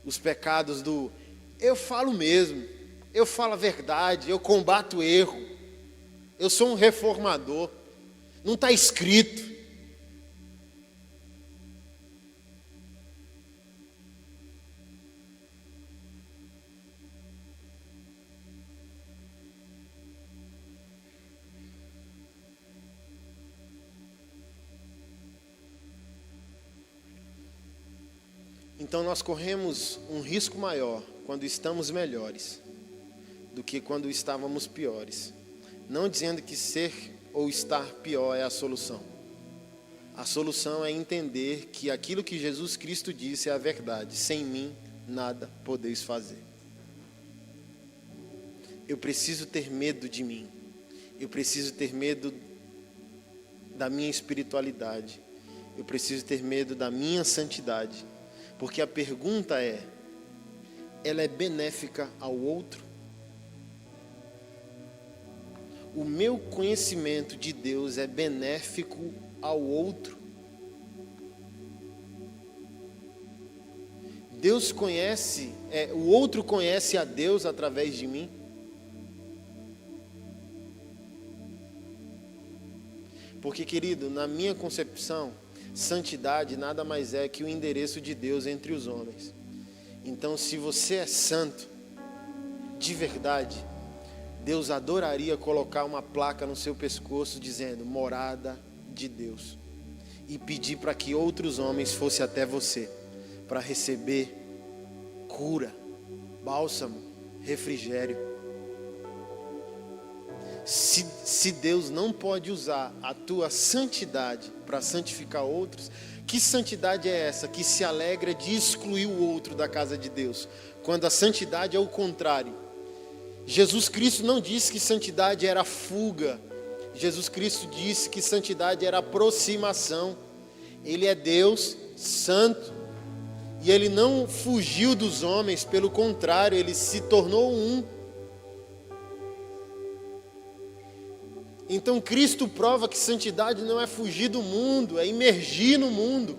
Os pecados do eu falo mesmo, eu falo a verdade, eu combato o erro, eu sou um reformador, não está escrito. Então nós corremos um risco maior quando estamos melhores do que quando estávamos piores. Não dizendo que ser ou estar pior é a solução. A solução é entender que aquilo que Jesus Cristo disse é a verdade. Sem mim, nada podeis fazer. Eu preciso ter medo de mim. Eu preciso ter medo da minha espiritualidade. Eu preciso ter medo da minha santidade. Porque a pergunta é, ela é benéfica ao outro? O meu conhecimento de Deus é benéfico ao outro? Deus conhece, o outro conhece a Deus através de mim? Porque, querido, na minha concepção, santidade nada mais é que o endereço de Deus entre os homens. Então, se você é santo, de verdade, Deus adoraria colocar uma placa no seu pescoço dizendo, morada de Deus. E pedir para que outros homens fossem até você, para receber cura, bálsamo, refrigério. Se Deus não pode usar a tua santidade para santificar outros, que santidade é essa que se alegra de excluir o outro da casa de Deus? Quando a santidade é o contrário. Jesus Cristo não disse que santidade era fuga. Jesus Cristo disse que santidade era aproximação. Ele é Deus santo. E Ele não fugiu dos homens, pelo contrário, Ele se tornou um. Então Cristo prova que santidade não é fugir do mundo, é imergir no mundo.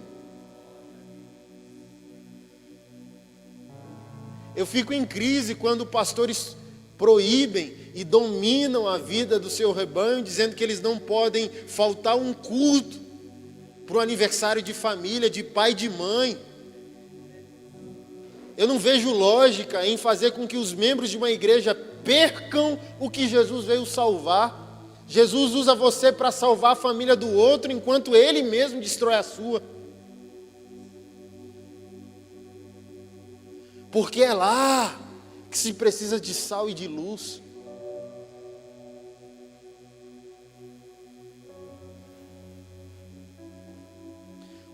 Eu fico em crise quando pastores proíbem e dominam a vida do seu rebanho, dizendo que eles não podem faltar um culto para o aniversário de família, de pai e de mãe. Eu não vejo lógica em fazer com que os membros de uma igreja percam o que Jesus veio salvar. Jesus usa você para salvar a família do outro, enquanto Ele mesmo destrói a sua. Porque é lá que se precisa de sal e de luz.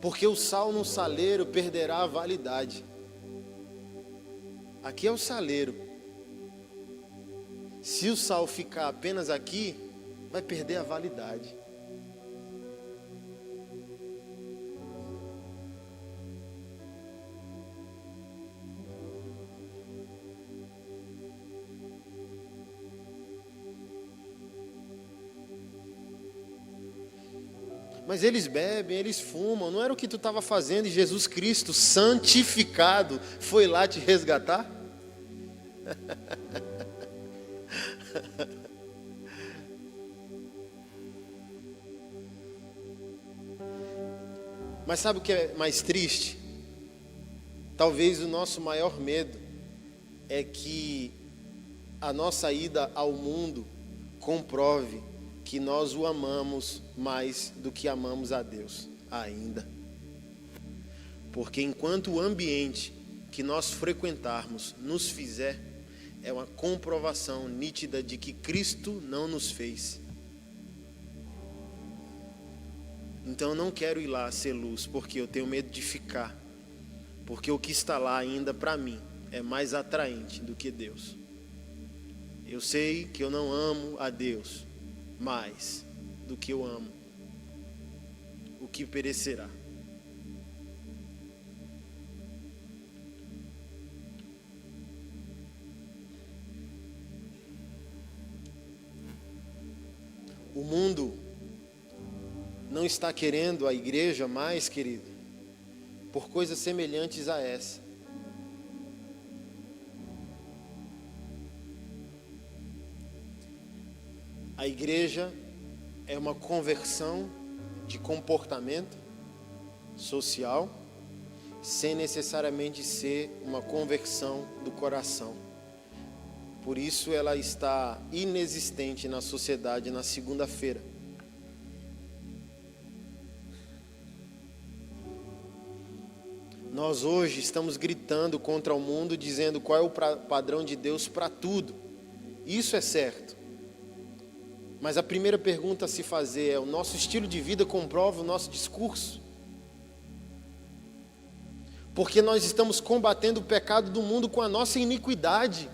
Porque o sal no saleiro perderá a validade. Aqui é o saleiro. Se o sal ficar apenas aqui, vai perder a validade. Mas eles bebem, eles fumam. Não era o que tu estava fazendo e Jesus Cristo, santificado, foi lá te resgatar? Mas sabe o que é mais triste? Talvez o nosso maior medo é que a nossa ida ao mundo comprove que nós o amamos mais do que amamos a Deus ainda. Porque enquanto o ambiente que nós frequentarmos nos fizer, é uma comprovação nítida de que Cristo não nos fez. Então eu não quero ir lá ser luz, porque eu tenho medo de ficar. Porque o que está lá ainda para mim é mais atraente do que Deus. Eu sei que eu não amo a Deus mais do que eu amo o que perecerá. O mundo não está querendo a igreja mais, querido, por coisas semelhantes a essa. A igreja é uma conversão de comportamento social, sem necessariamente ser uma conversão do coração. Por isso ela está inexistente na sociedade na segunda-feira. Nós hoje estamos gritando contra o mundo, dizendo qual é o padrão de Deus para tudo. Isso é certo. Mas a primeira pergunta a se fazer é: o nosso estilo de vida comprova o nosso discurso? Porque nós estamos combatendo o pecado do mundo com a nossa iniquidade.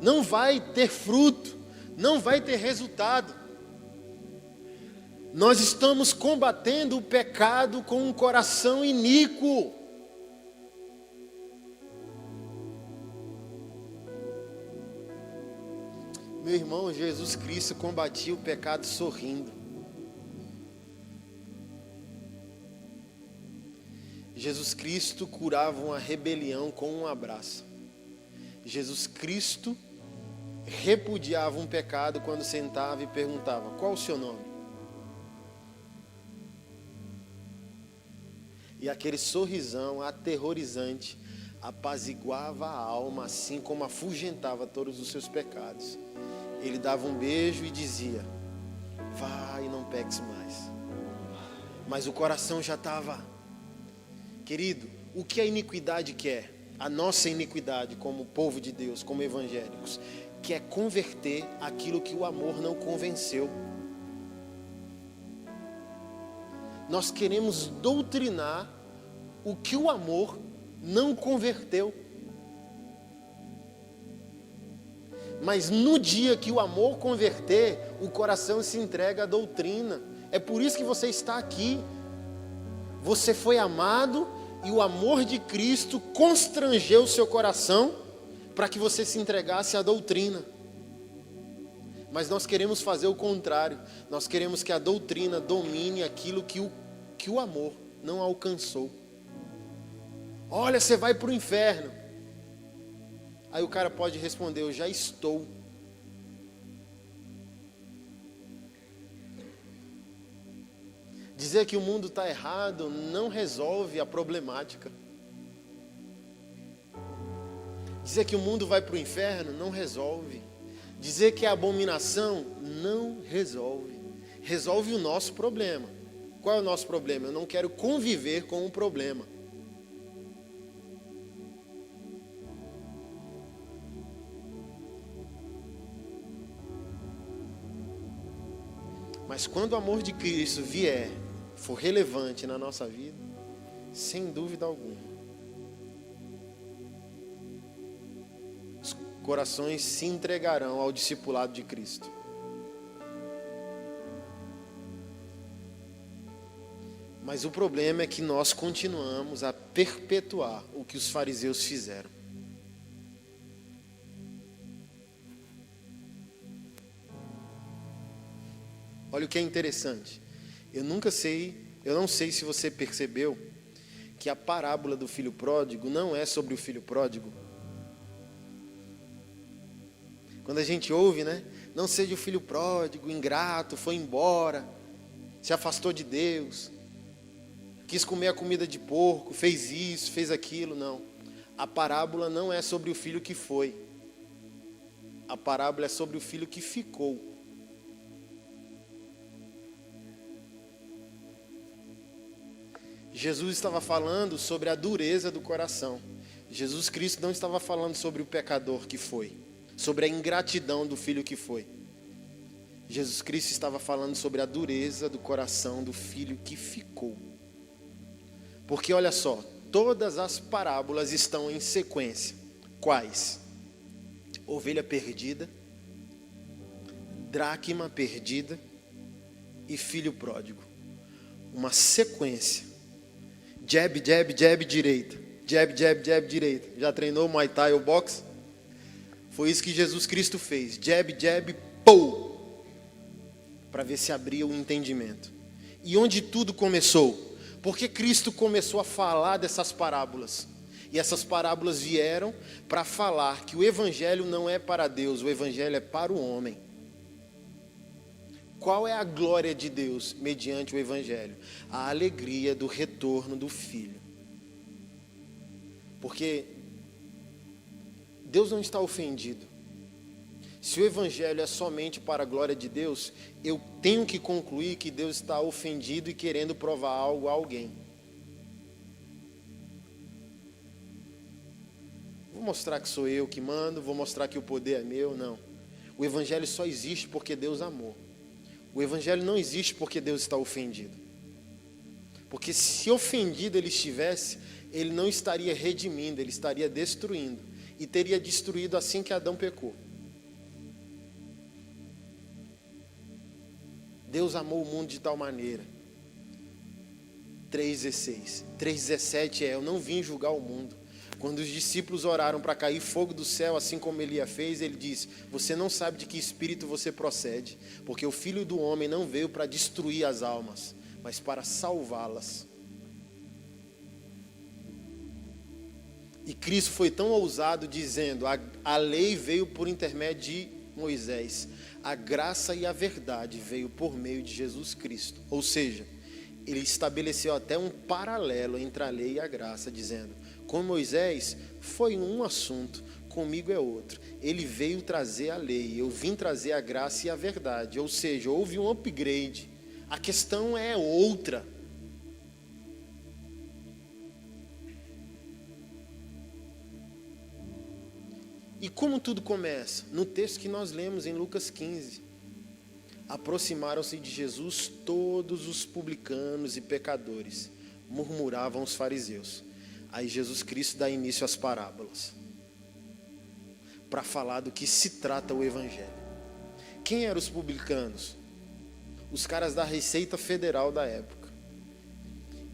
Não vai ter fruto, não vai ter resultado. Nós estamos combatendo o pecado com um coração iníquo. Meu irmão, Jesus Cristo combatia o pecado sorrindo. Jesus Cristo curava uma rebelião com um abraço. Jesus Cristo repudiava um pecado quando sentava e perguntava: qual o seu nome? E aquele sorrisão aterrorizante apaziguava a alma, assim como afugentava todos os seus pecados. Ele dava um beijo e dizia: vai, não peques mais. Mas o coração já estava... Querido, o que a iniquidade quer? A nossa iniquidade como povo de Deus, como evangélicos, quer converter aquilo que o amor não convenceu. Nós queremos doutrinar o que o amor não converteu. Mas no dia que o amor converter, o coração se entrega à doutrina. É por isso que você está aqui. Você foi amado e o amor de Cristo constrangeu o seu coração para que você se entregasse à doutrina. Mas nós queremos fazer o contrário. Nós queremos que a doutrina domine aquilo que o amor não alcançou. Olha, você vai para o inferno. Aí o cara pode responder: eu já estou. Dizer que o mundo está errado não resolve a problemática. Dizer que o mundo vai para o inferno não resolve. Dizer que é abominação não resolve. Resolve o nosso problema. Qual é o nosso problema? Eu não quero conviver com o problema. Mas quando o amor de Cristo vier, for relevante na nossa vida, sem dúvida alguma, os corações se entregarão ao discipulado de Cristo. Mas o problema é que nós continuamos a perpetuar o que os fariseus fizeram. Olha o que é interessante. Eu não sei se você percebeu que a parábola do filho pródigo não é sobre o filho pródigo. Quando a gente ouve, né? Não seja o filho pródigo, ingrato, foi embora, se afastou de Deus, quis comer a comida de porco, fez isso, fez aquilo. Não. A parábola não é sobre o filho que foi. A parábola é sobre o filho que ficou. Jesus estava falando sobre a dureza do coração. Jesus Cristo não estava falando sobre o pecador que foi, sobre a ingratidão do filho que foi. Jesus Cristo estava falando sobre a dureza do coração do filho que ficou. Porque olha só, todas as parábolas estão em sequência. Quais? Ovelha perdida, dracma perdida e filho pródigo. Uma sequência. Jab, jab, jab, direita. Jab, jab, jab, direita. Já treinou Muay Thai ou boxe? Foi isso que Jesus Cristo fez. Jab, jab, pou. Para ver se abria o entendimento. E onde tudo começou? Porque Cristo começou a falar dessas parábolas. E essas parábolas vieram para falar que o Evangelho não é para Deus, o Evangelho é para o homem. Qual é a glória de Deus mediante o Evangelho? A alegria do retorno do Filho. Porque Deus não está ofendido. Se o Evangelho é somente para a glória de Deus, eu tenho que concluir que Deus está ofendido e querendo provar algo a alguém. mostrar que sou eu que mando, vou mostrar que o poder é meu. Não. O evangelho só existe porque Deus amou. O evangelho não existe porque Deus está ofendido. Porque se ofendido ele estivesse, ele não estaria redimindo, ele estaria destruindo. E teria destruído assim que Adão pecou. Deus amou o mundo de tal maneira. 3,16. 3,17 eu não vim julgar o mundo. Quando os discípulos oraram para cair fogo do céu, assim como Elias fez, ele disse: você não sabe de que espírito você procede, porque o Filho do Homem não veio para destruir as almas, mas para salvá-las. E Cristo foi tão ousado dizendo: a lei veio por intermédio de Moisés, a graça e a verdade veio por meio de Jesus Cristo. Ou seja, ele estabeleceu até um paralelo entre a lei e a graça, dizendo: com Moisés foi um assunto, comigo é outro. Ele veio trazer a lei, eu vim trazer a graça e a verdade. Ou seja, houve um upgrade. A questão é outra. E como tudo começa? No texto que nós lemos em Lucas 15. Aproximaram-se de Jesus todos os publicanos e pecadores, murmuravam os fariseus. Aí Jesus Cristo dá início às parábolas, para falar do que se trata o evangelho. Quem eram os publicanos? Os caras da Receita Federal da época.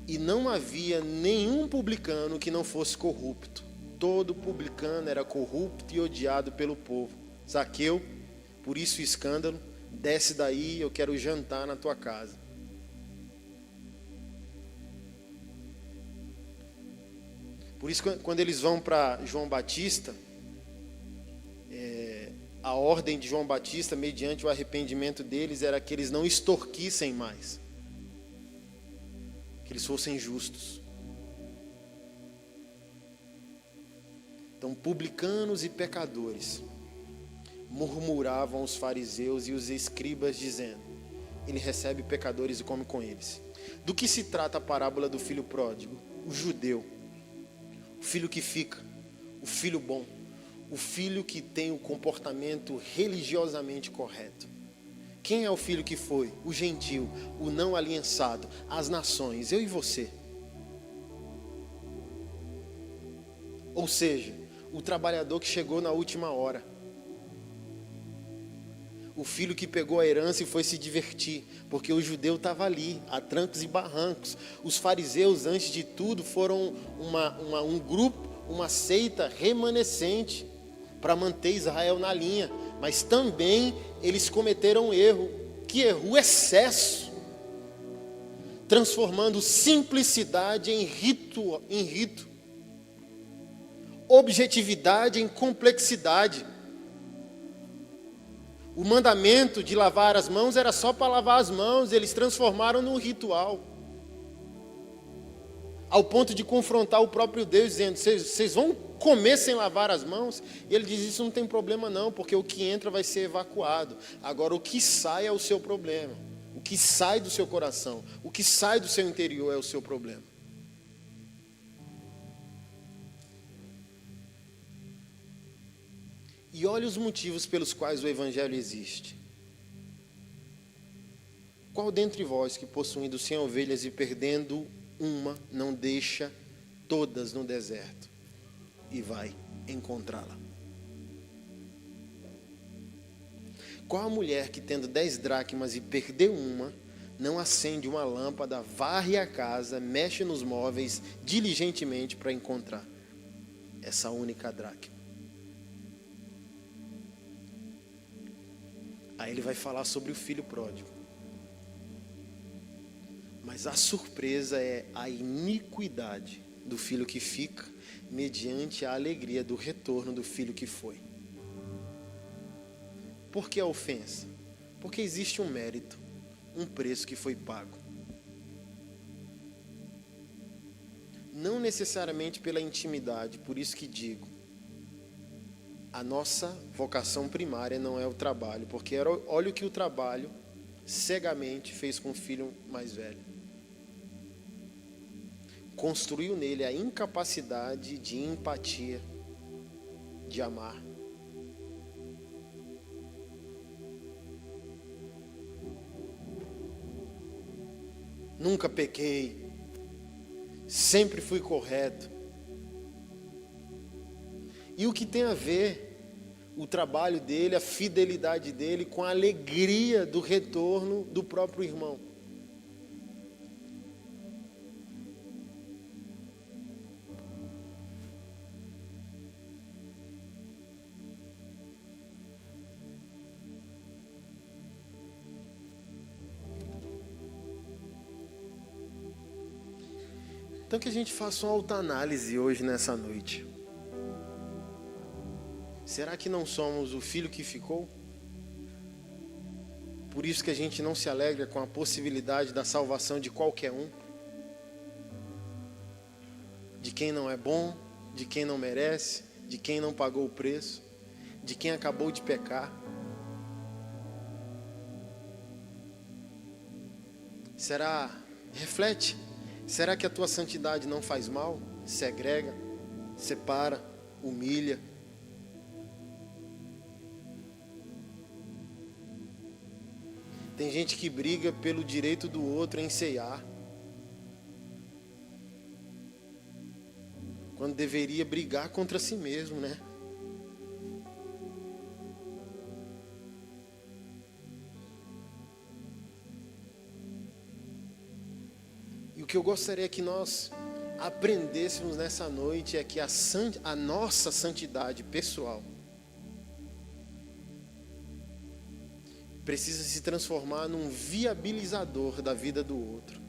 E não havia nenhum publicano que não fosse corrupto. Todo publicano era corrupto e odiado pelo povo. Zaqueu, por isso o escândalo: desce daí, eu quero jantar na tua casa. Por isso, quando eles vão para João Batista, a ordem de João Batista, mediante o arrependimento deles, era que eles não extorquissem mais, que eles fossem justos. Então, publicanos e pecadores murmuravam os fariseus e os escribas, dizendo: ele recebe pecadores e come com eles. Do que se trata a parábola do filho pródigo? O judeu, o filho que fica, o filho bom, o filho que tem o comportamento religiosamente correto. Quem é o filho que foi? O gentil, o não aliançado, as nações, eu e você. Ou seja, o trabalhador que chegou na última hora. O filho que pegou a herança e foi se divertir, porque o judeu estava ali, a trancos e barrancos. Os fariseus, antes de tudo, foram um grupo, uma seita remanescente para manter Israel na linha. Mas também eles cometeram um erro. Que erro? O excesso. Transformando simplicidade em rito. Objetividade em complexidade. O mandamento de lavar as mãos era só para lavar as mãos, eles transformaram num ritual. Ao ponto de confrontar o próprio Deus, dizendo: vocês vão comer sem lavar as mãos? E ele diz: isso não tem problema não, porque o que entra vai ser evacuado. Agora o que sai é o seu problema. O que sai do seu coração, o que sai do seu interior é o seu problema. E olha os motivos pelos quais o evangelho existe. Qual dentre vós que, possuindo 100 ovelhas e perdendo uma, não deixa todas no deserto e vai encontrá-la? Qual a mulher que, tendo 10 dracmas e perdeu uma, não acende uma lâmpada, varre a casa, mexe nos móveis diligentemente para encontrar essa única dracma? Aí ele vai falar sobre o filho pródigo. Mas a surpresa é a iniquidade do filho que fica, mediante a alegria do retorno do filho que foi. Por que a ofensa? Porque existe um mérito, um preço que foi pago. Não necessariamente pela intimidade, por isso que digo, a nossa vocação primária não é o trabalho, porque olha o que o trabalho cegamente fez com o filho mais velho. Construiu nele a incapacidade de empatia de amar. Nunca pequei, sempre fui correto. E o que tem a ver o trabalho dele, a fidelidade dele com a alegria do retorno do próprio irmão? Então que a gente faça uma autoanálise hoje nessa noite. Será que não somos o filho que ficou? Por isso que a gente não se alegra com a possibilidade da salvação de qualquer um? De quem não é bom, de quem não merece, de quem não pagou o preço, de quem acabou de pecar? Reflete. Será que a tua santidade não faz mal? Segrega, separa, humilha. Tem gente que briga pelo direito do outro em ceiar, quando deveria brigar contra si mesmo, né? E o que eu gostaria que nós aprendêssemos nessa noite é que a nossa santidade pessoal precisa se transformar num viabilizador da vida do outro.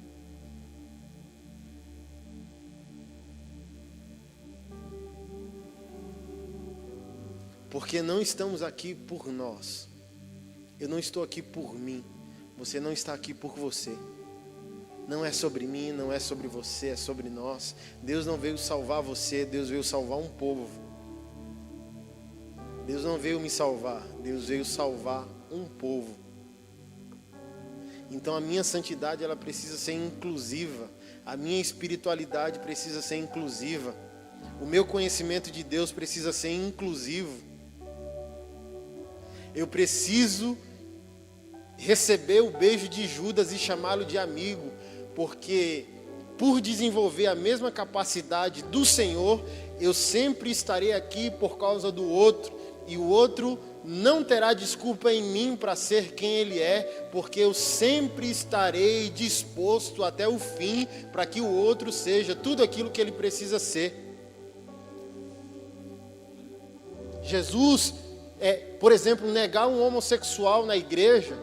Porque não estamos aqui por nós. Eu não estou aqui por mim. Você não está aqui por você. Não é sobre mim, não é sobre você, é sobre nós. Deus não veio salvar você, Deus veio salvar um povo. Deus não veio me salvar, Deus veio salvar um povo. Então a minha santidade, ela precisa ser inclusiva. A minha espiritualidade precisa ser inclusiva. O meu conhecimento de Deus precisa ser inclusivo. Eu preciso receber o beijo de Judas e chamá-lo de amigo, porque por desenvolver a mesma capacidade do Senhor, eu sempre estarei aqui por causa do outro, e o outro não terá desculpa em mim para ser quem ele é, porque eu sempre estarei disposto até o fim para que o outro seja tudo aquilo que ele precisa ser. Jesus, por exemplo, negar um homossexual na igreja,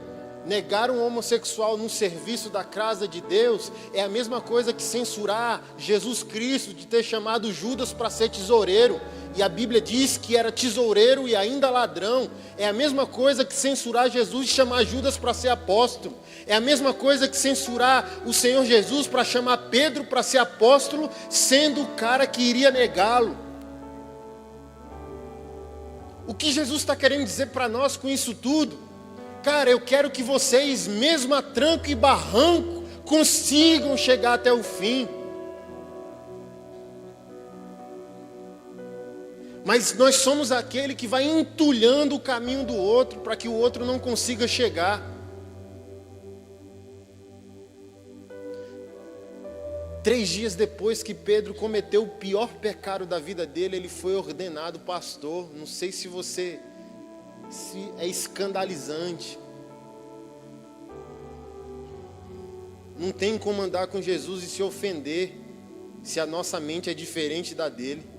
negar um homossexual no serviço da casa de Deus, é a mesma coisa que censurar Jesus Cristo de ter chamado Judas para ser tesoureiro, e a Bíblia diz que era tesoureiro e ainda ladrão. É a mesma coisa que censurar Jesus de chamar Judas para ser apóstolo. É a mesma coisa que censurar o Senhor Jesus para chamar Pedro para ser apóstolo, sendo o cara que iria negá-lo. O que Jesus está querendo dizer para nós com isso tudo? Cara, eu quero que vocês, mesmo a tranco e barranco, consigam chegar até o fim. Mas nós somos aquele que vai entulhando o caminho do outro para que o outro não consiga chegar. Três dias depois que Pedro cometeu o pior pecado da vida dele, ele foi ordenado pastor. Não sei se é escandalizante. Não tem como andar com Jesus e se ofender se a nossa mente é diferente da dele.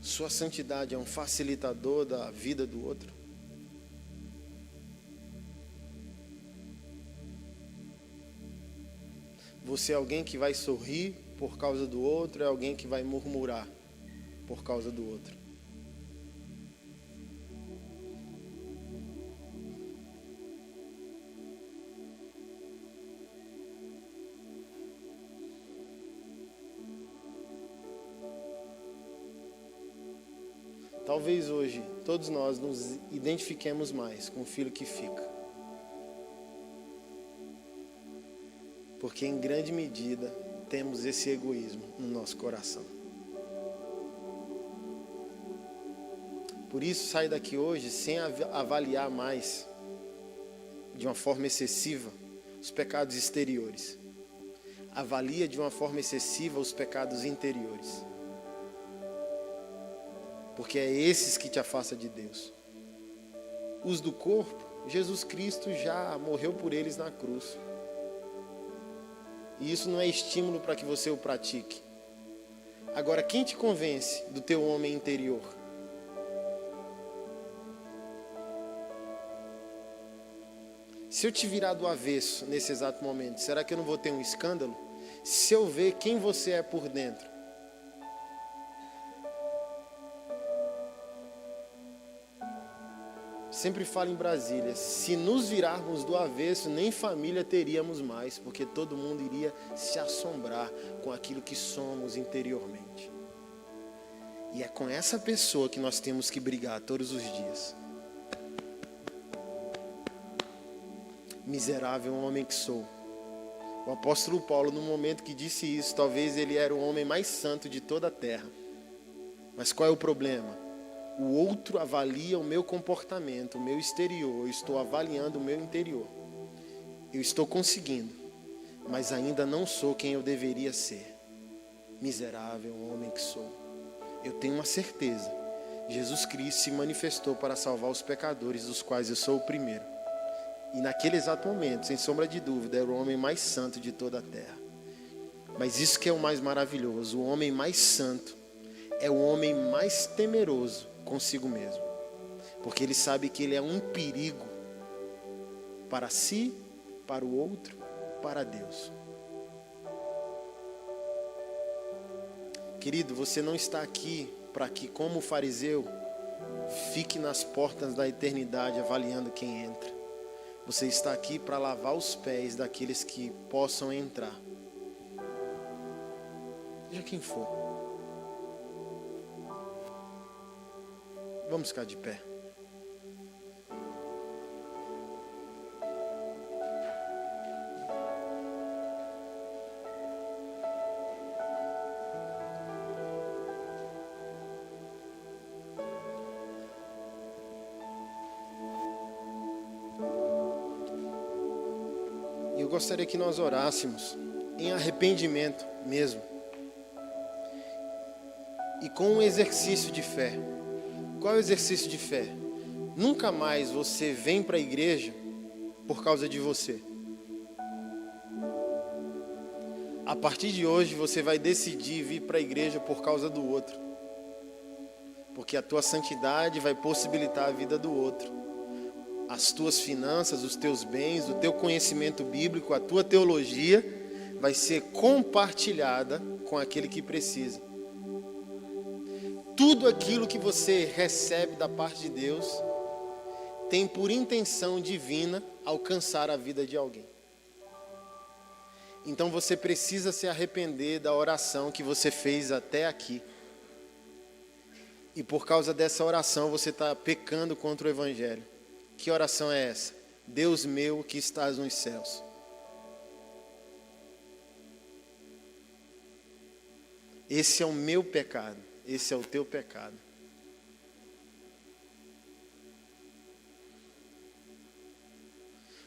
Sua santidade é um facilitador da vida do outro? Você é alguém que vai sorrir por causa do outro, é alguém que vai murmurar por causa do outro? talvez hoje todos nós nos identifiquemos mais com o filho que fica. Porque em grande medida temos esse egoísmo no nosso coração. Por isso, sai daqui hoje sem avaliar mais, de uma forma excessiva, os pecados exteriores. Avalia de uma forma excessiva os pecados interiores. Porque é esses que te afastam de Deus. Os do corpo, Jesus Cristo já morreu por eles na cruz. E isso não é estímulo para que você o pratique. Agora, quem te convence do teu homem interior? Se eu te virar do avesso nesse exato momento, será que eu não vou ter um escândalo? Se eu ver quem você é por dentro. Sempre falo em Brasília, se nos virarmos do avesso, nem família teríamos mais, porque todo mundo iria se assombrar com aquilo que somos interiormente. E é com essa pessoa que nós temos que brigar todos os dias. Miserável homem que sou. O apóstolo Paulo, no momento que disse isso, talvez ele era o homem mais santo de toda a terra. Mas qual é o problema? O outro avalia o meu comportamento, o meu exterior. Eu estou avaliando o meu interior. Eu estou conseguindo, mas ainda não sou quem eu deveria ser. Miserável homem que sou. Eu tenho uma certeza. Jesus Cristo se manifestou para salvar os pecadores, dos quais eu sou o primeiro. E naquele exato momento, sem sombra de dúvida, era o homem mais santo de toda a terra. Mas isso que é o mais maravilhoso, o homem mais santo é o homem mais temeroso consigo mesmo. Porque ele sabe que ele é um perigo para si, para o outro, para Deus. Querido, você não está aqui para que, como o fariseu, fique nas portas da eternidade avaliando quem entra. Você está aqui para lavar os pés daqueles que possam entrar. Seja quem for. Vamos ficar de pé. Eu gostaria que nós orássemos em arrependimento mesmo. E com um exercício de fé. Qual é o exercício de fé? Nunca mais você vem para a igreja por causa de você. A partir de hoje você vai decidir vir para a igreja por causa do outro. Porque a tua santidade vai possibilitar a vida do outro. As tuas finanças, os teus bens, o teu conhecimento bíblico, a tua teologia vai ser compartilhada com aquele que precisa. Tudo aquilo que você recebe da parte de Deus tem por intenção divina alcançar a vida de alguém. Então você precisa se arrepender da oração que você fez até aqui. E por causa dessa oração você está pecando contra o Evangelho. Que oração é essa? Deus meu que estás nos céus. Esse é o meu pecado. Esse é o teu pecado.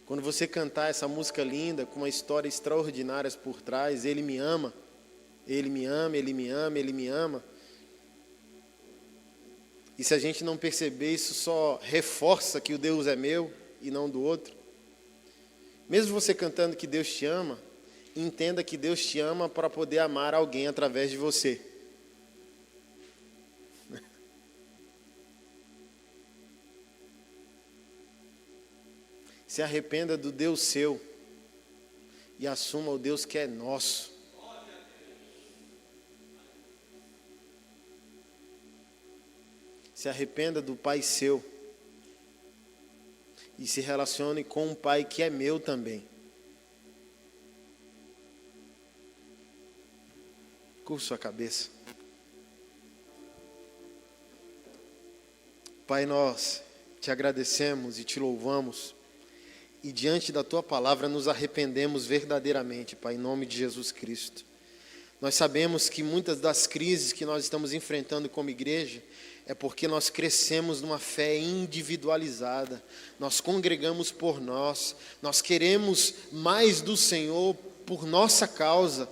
Quando você cantar essa música linda, com uma história extraordinária por trás, Ele me ama, Ele me ama, Ele me ama, Ele me ama. E se a gente não perceber, isso só reforça que o Deus é meu e não do outro. Mesmo você cantando que Deus te ama, entenda que Deus te ama para poder amar alguém através de você. Se arrependa do Deus seu e assuma o Deus que é nosso. Se arrependa do Pai seu e se relacione com um Pai que é meu também. Curva sua cabeça. Pai, nós te agradecemos e te louvamos. E diante da tua palavra nos arrependemos verdadeiramente, Pai, em nome de Jesus Cristo. Nós sabemos que muitas das crises que nós estamos enfrentando como igreja é porque nós crescemos numa fé individualizada. Nós congregamos por nós queremos mais do Senhor por nossa causa.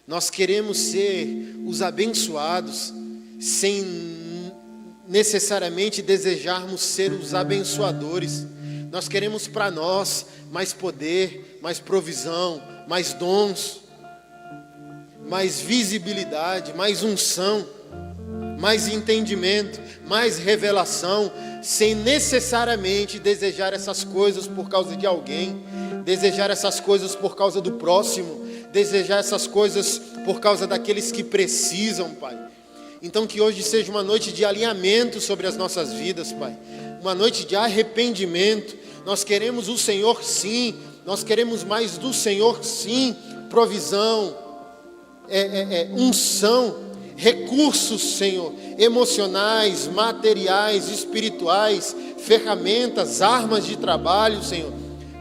Nós queremos ser os abençoados sem necessariamente desejarmos ser os abençoadores. Nós queremos para nós mais poder, mais provisão, mais dons, mais visibilidade, mais unção, mais entendimento, mais revelação, sem necessariamente desejar essas coisas por causa de alguém, desejar essas coisas por causa do próximo, desejar essas coisas por causa daqueles que precisam, Pai. Então que hoje seja uma noite de alinhamento sobre as nossas vidas, Pai. Uma noite de arrependimento. Nós queremos o Senhor sim. Nós queremos mais do Senhor sim. Provisão, unção, recursos, Senhor, emocionais, materiais, espirituais, ferramentas, armas de trabalho, Senhor.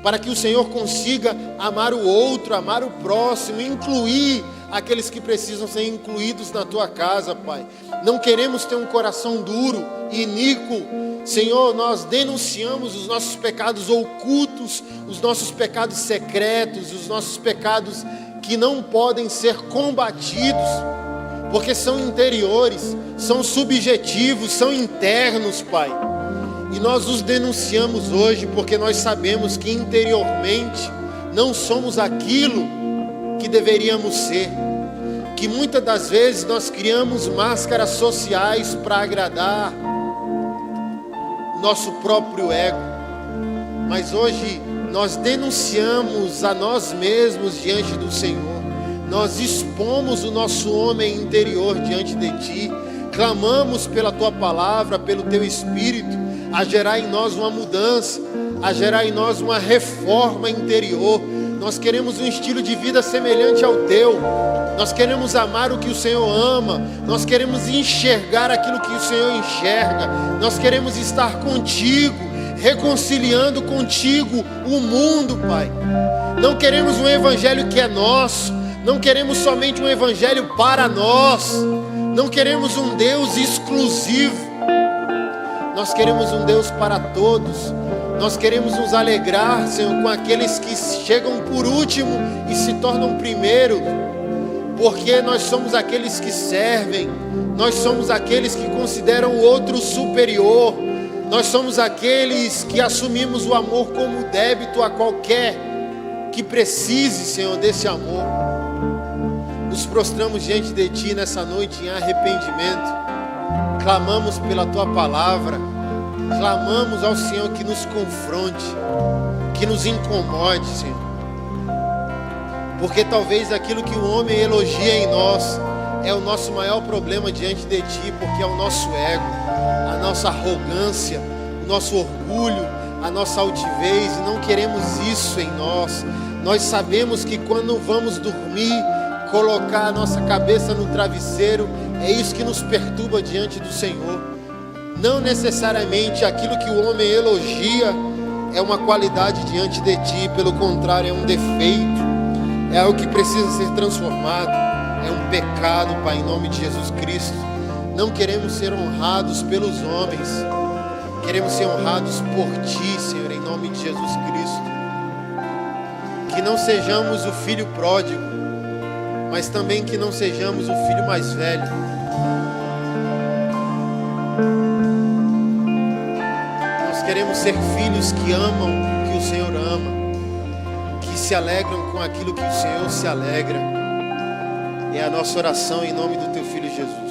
Para que o Senhor consiga amar o outro, amar o próximo, incluir aqueles que precisam ser incluídos na tua casa, Pai. Não queremos ter um coração duro e iníquo. Senhor, nós denunciamos os nossos pecados ocultos, os nossos pecados secretos, os nossos pecados que não podem ser combatidos, porque são interiores, são subjetivos, são internos, Pai. E nós os denunciamos hoje porque nós sabemos que interiormente não somos aquilo que deveríamos ser, que muitas das vezes nós criamos máscaras sociais para agradar o nosso próprio ego, mas hoje nós denunciamos a nós mesmos diante do Senhor, nós expomos o nosso homem interior diante de Ti, clamamos pela Tua palavra, pelo Teu Espírito, a gerar em nós uma mudança, a gerar em nós uma reforma interior. Nós queremos um estilo de vida semelhante ao Teu. Nós queremos amar o que o Senhor ama. Nós queremos enxergar aquilo que o Senhor enxerga. Nós queremos estar contigo, reconciliando contigo o mundo, Pai. Não queremos um evangelho que é nosso. Não queremos somente um evangelho para nós. Não queremos um Deus exclusivo. Nós queremos um Deus para todos. Nós queremos nos alegrar, Senhor, com aqueles que chegam por último e se tornam primeiro, porque nós somos aqueles que servem, nós somos aqueles que consideram o outro superior, nós somos aqueles que assumimos o amor como débito a qualquer que precise, Senhor, desse amor. Nos prostramos diante de Ti nessa noite em arrependimento, clamamos pela Tua palavra, clamamos ao Senhor que nos confronte, que nos incomode, Senhor. Porque talvez aquilo que o homem elogia em nós é o nosso maior problema diante de Ti, porque é o nosso ego, a nossa arrogância, o nosso orgulho, a nossa altivez, e não queremos isso em nós. Nós sabemos que quando vamos dormir, colocar a nossa cabeça no travesseiro, é isso que nos perturba diante do Senhor. Não necessariamente aquilo que o homem elogia é uma qualidade diante de Ti, pelo contrário, é um defeito, é algo que precisa ser transformado, é um pecado, Pai, em nome de Jesus Cristo. Não queremos ser honrados pelos homens, queremos ser honrados por Ti, Senhor, em nome de Jesus Cristo. Que não sejamos o filho pródigo, mas também que não sejamos o filho mais velho. Queremos ser filhos que amam o que o Senhor ama, que se alegram com aquilo que o Senhor se alegra. É a nossa oração em nome do Teu Filho Jesus.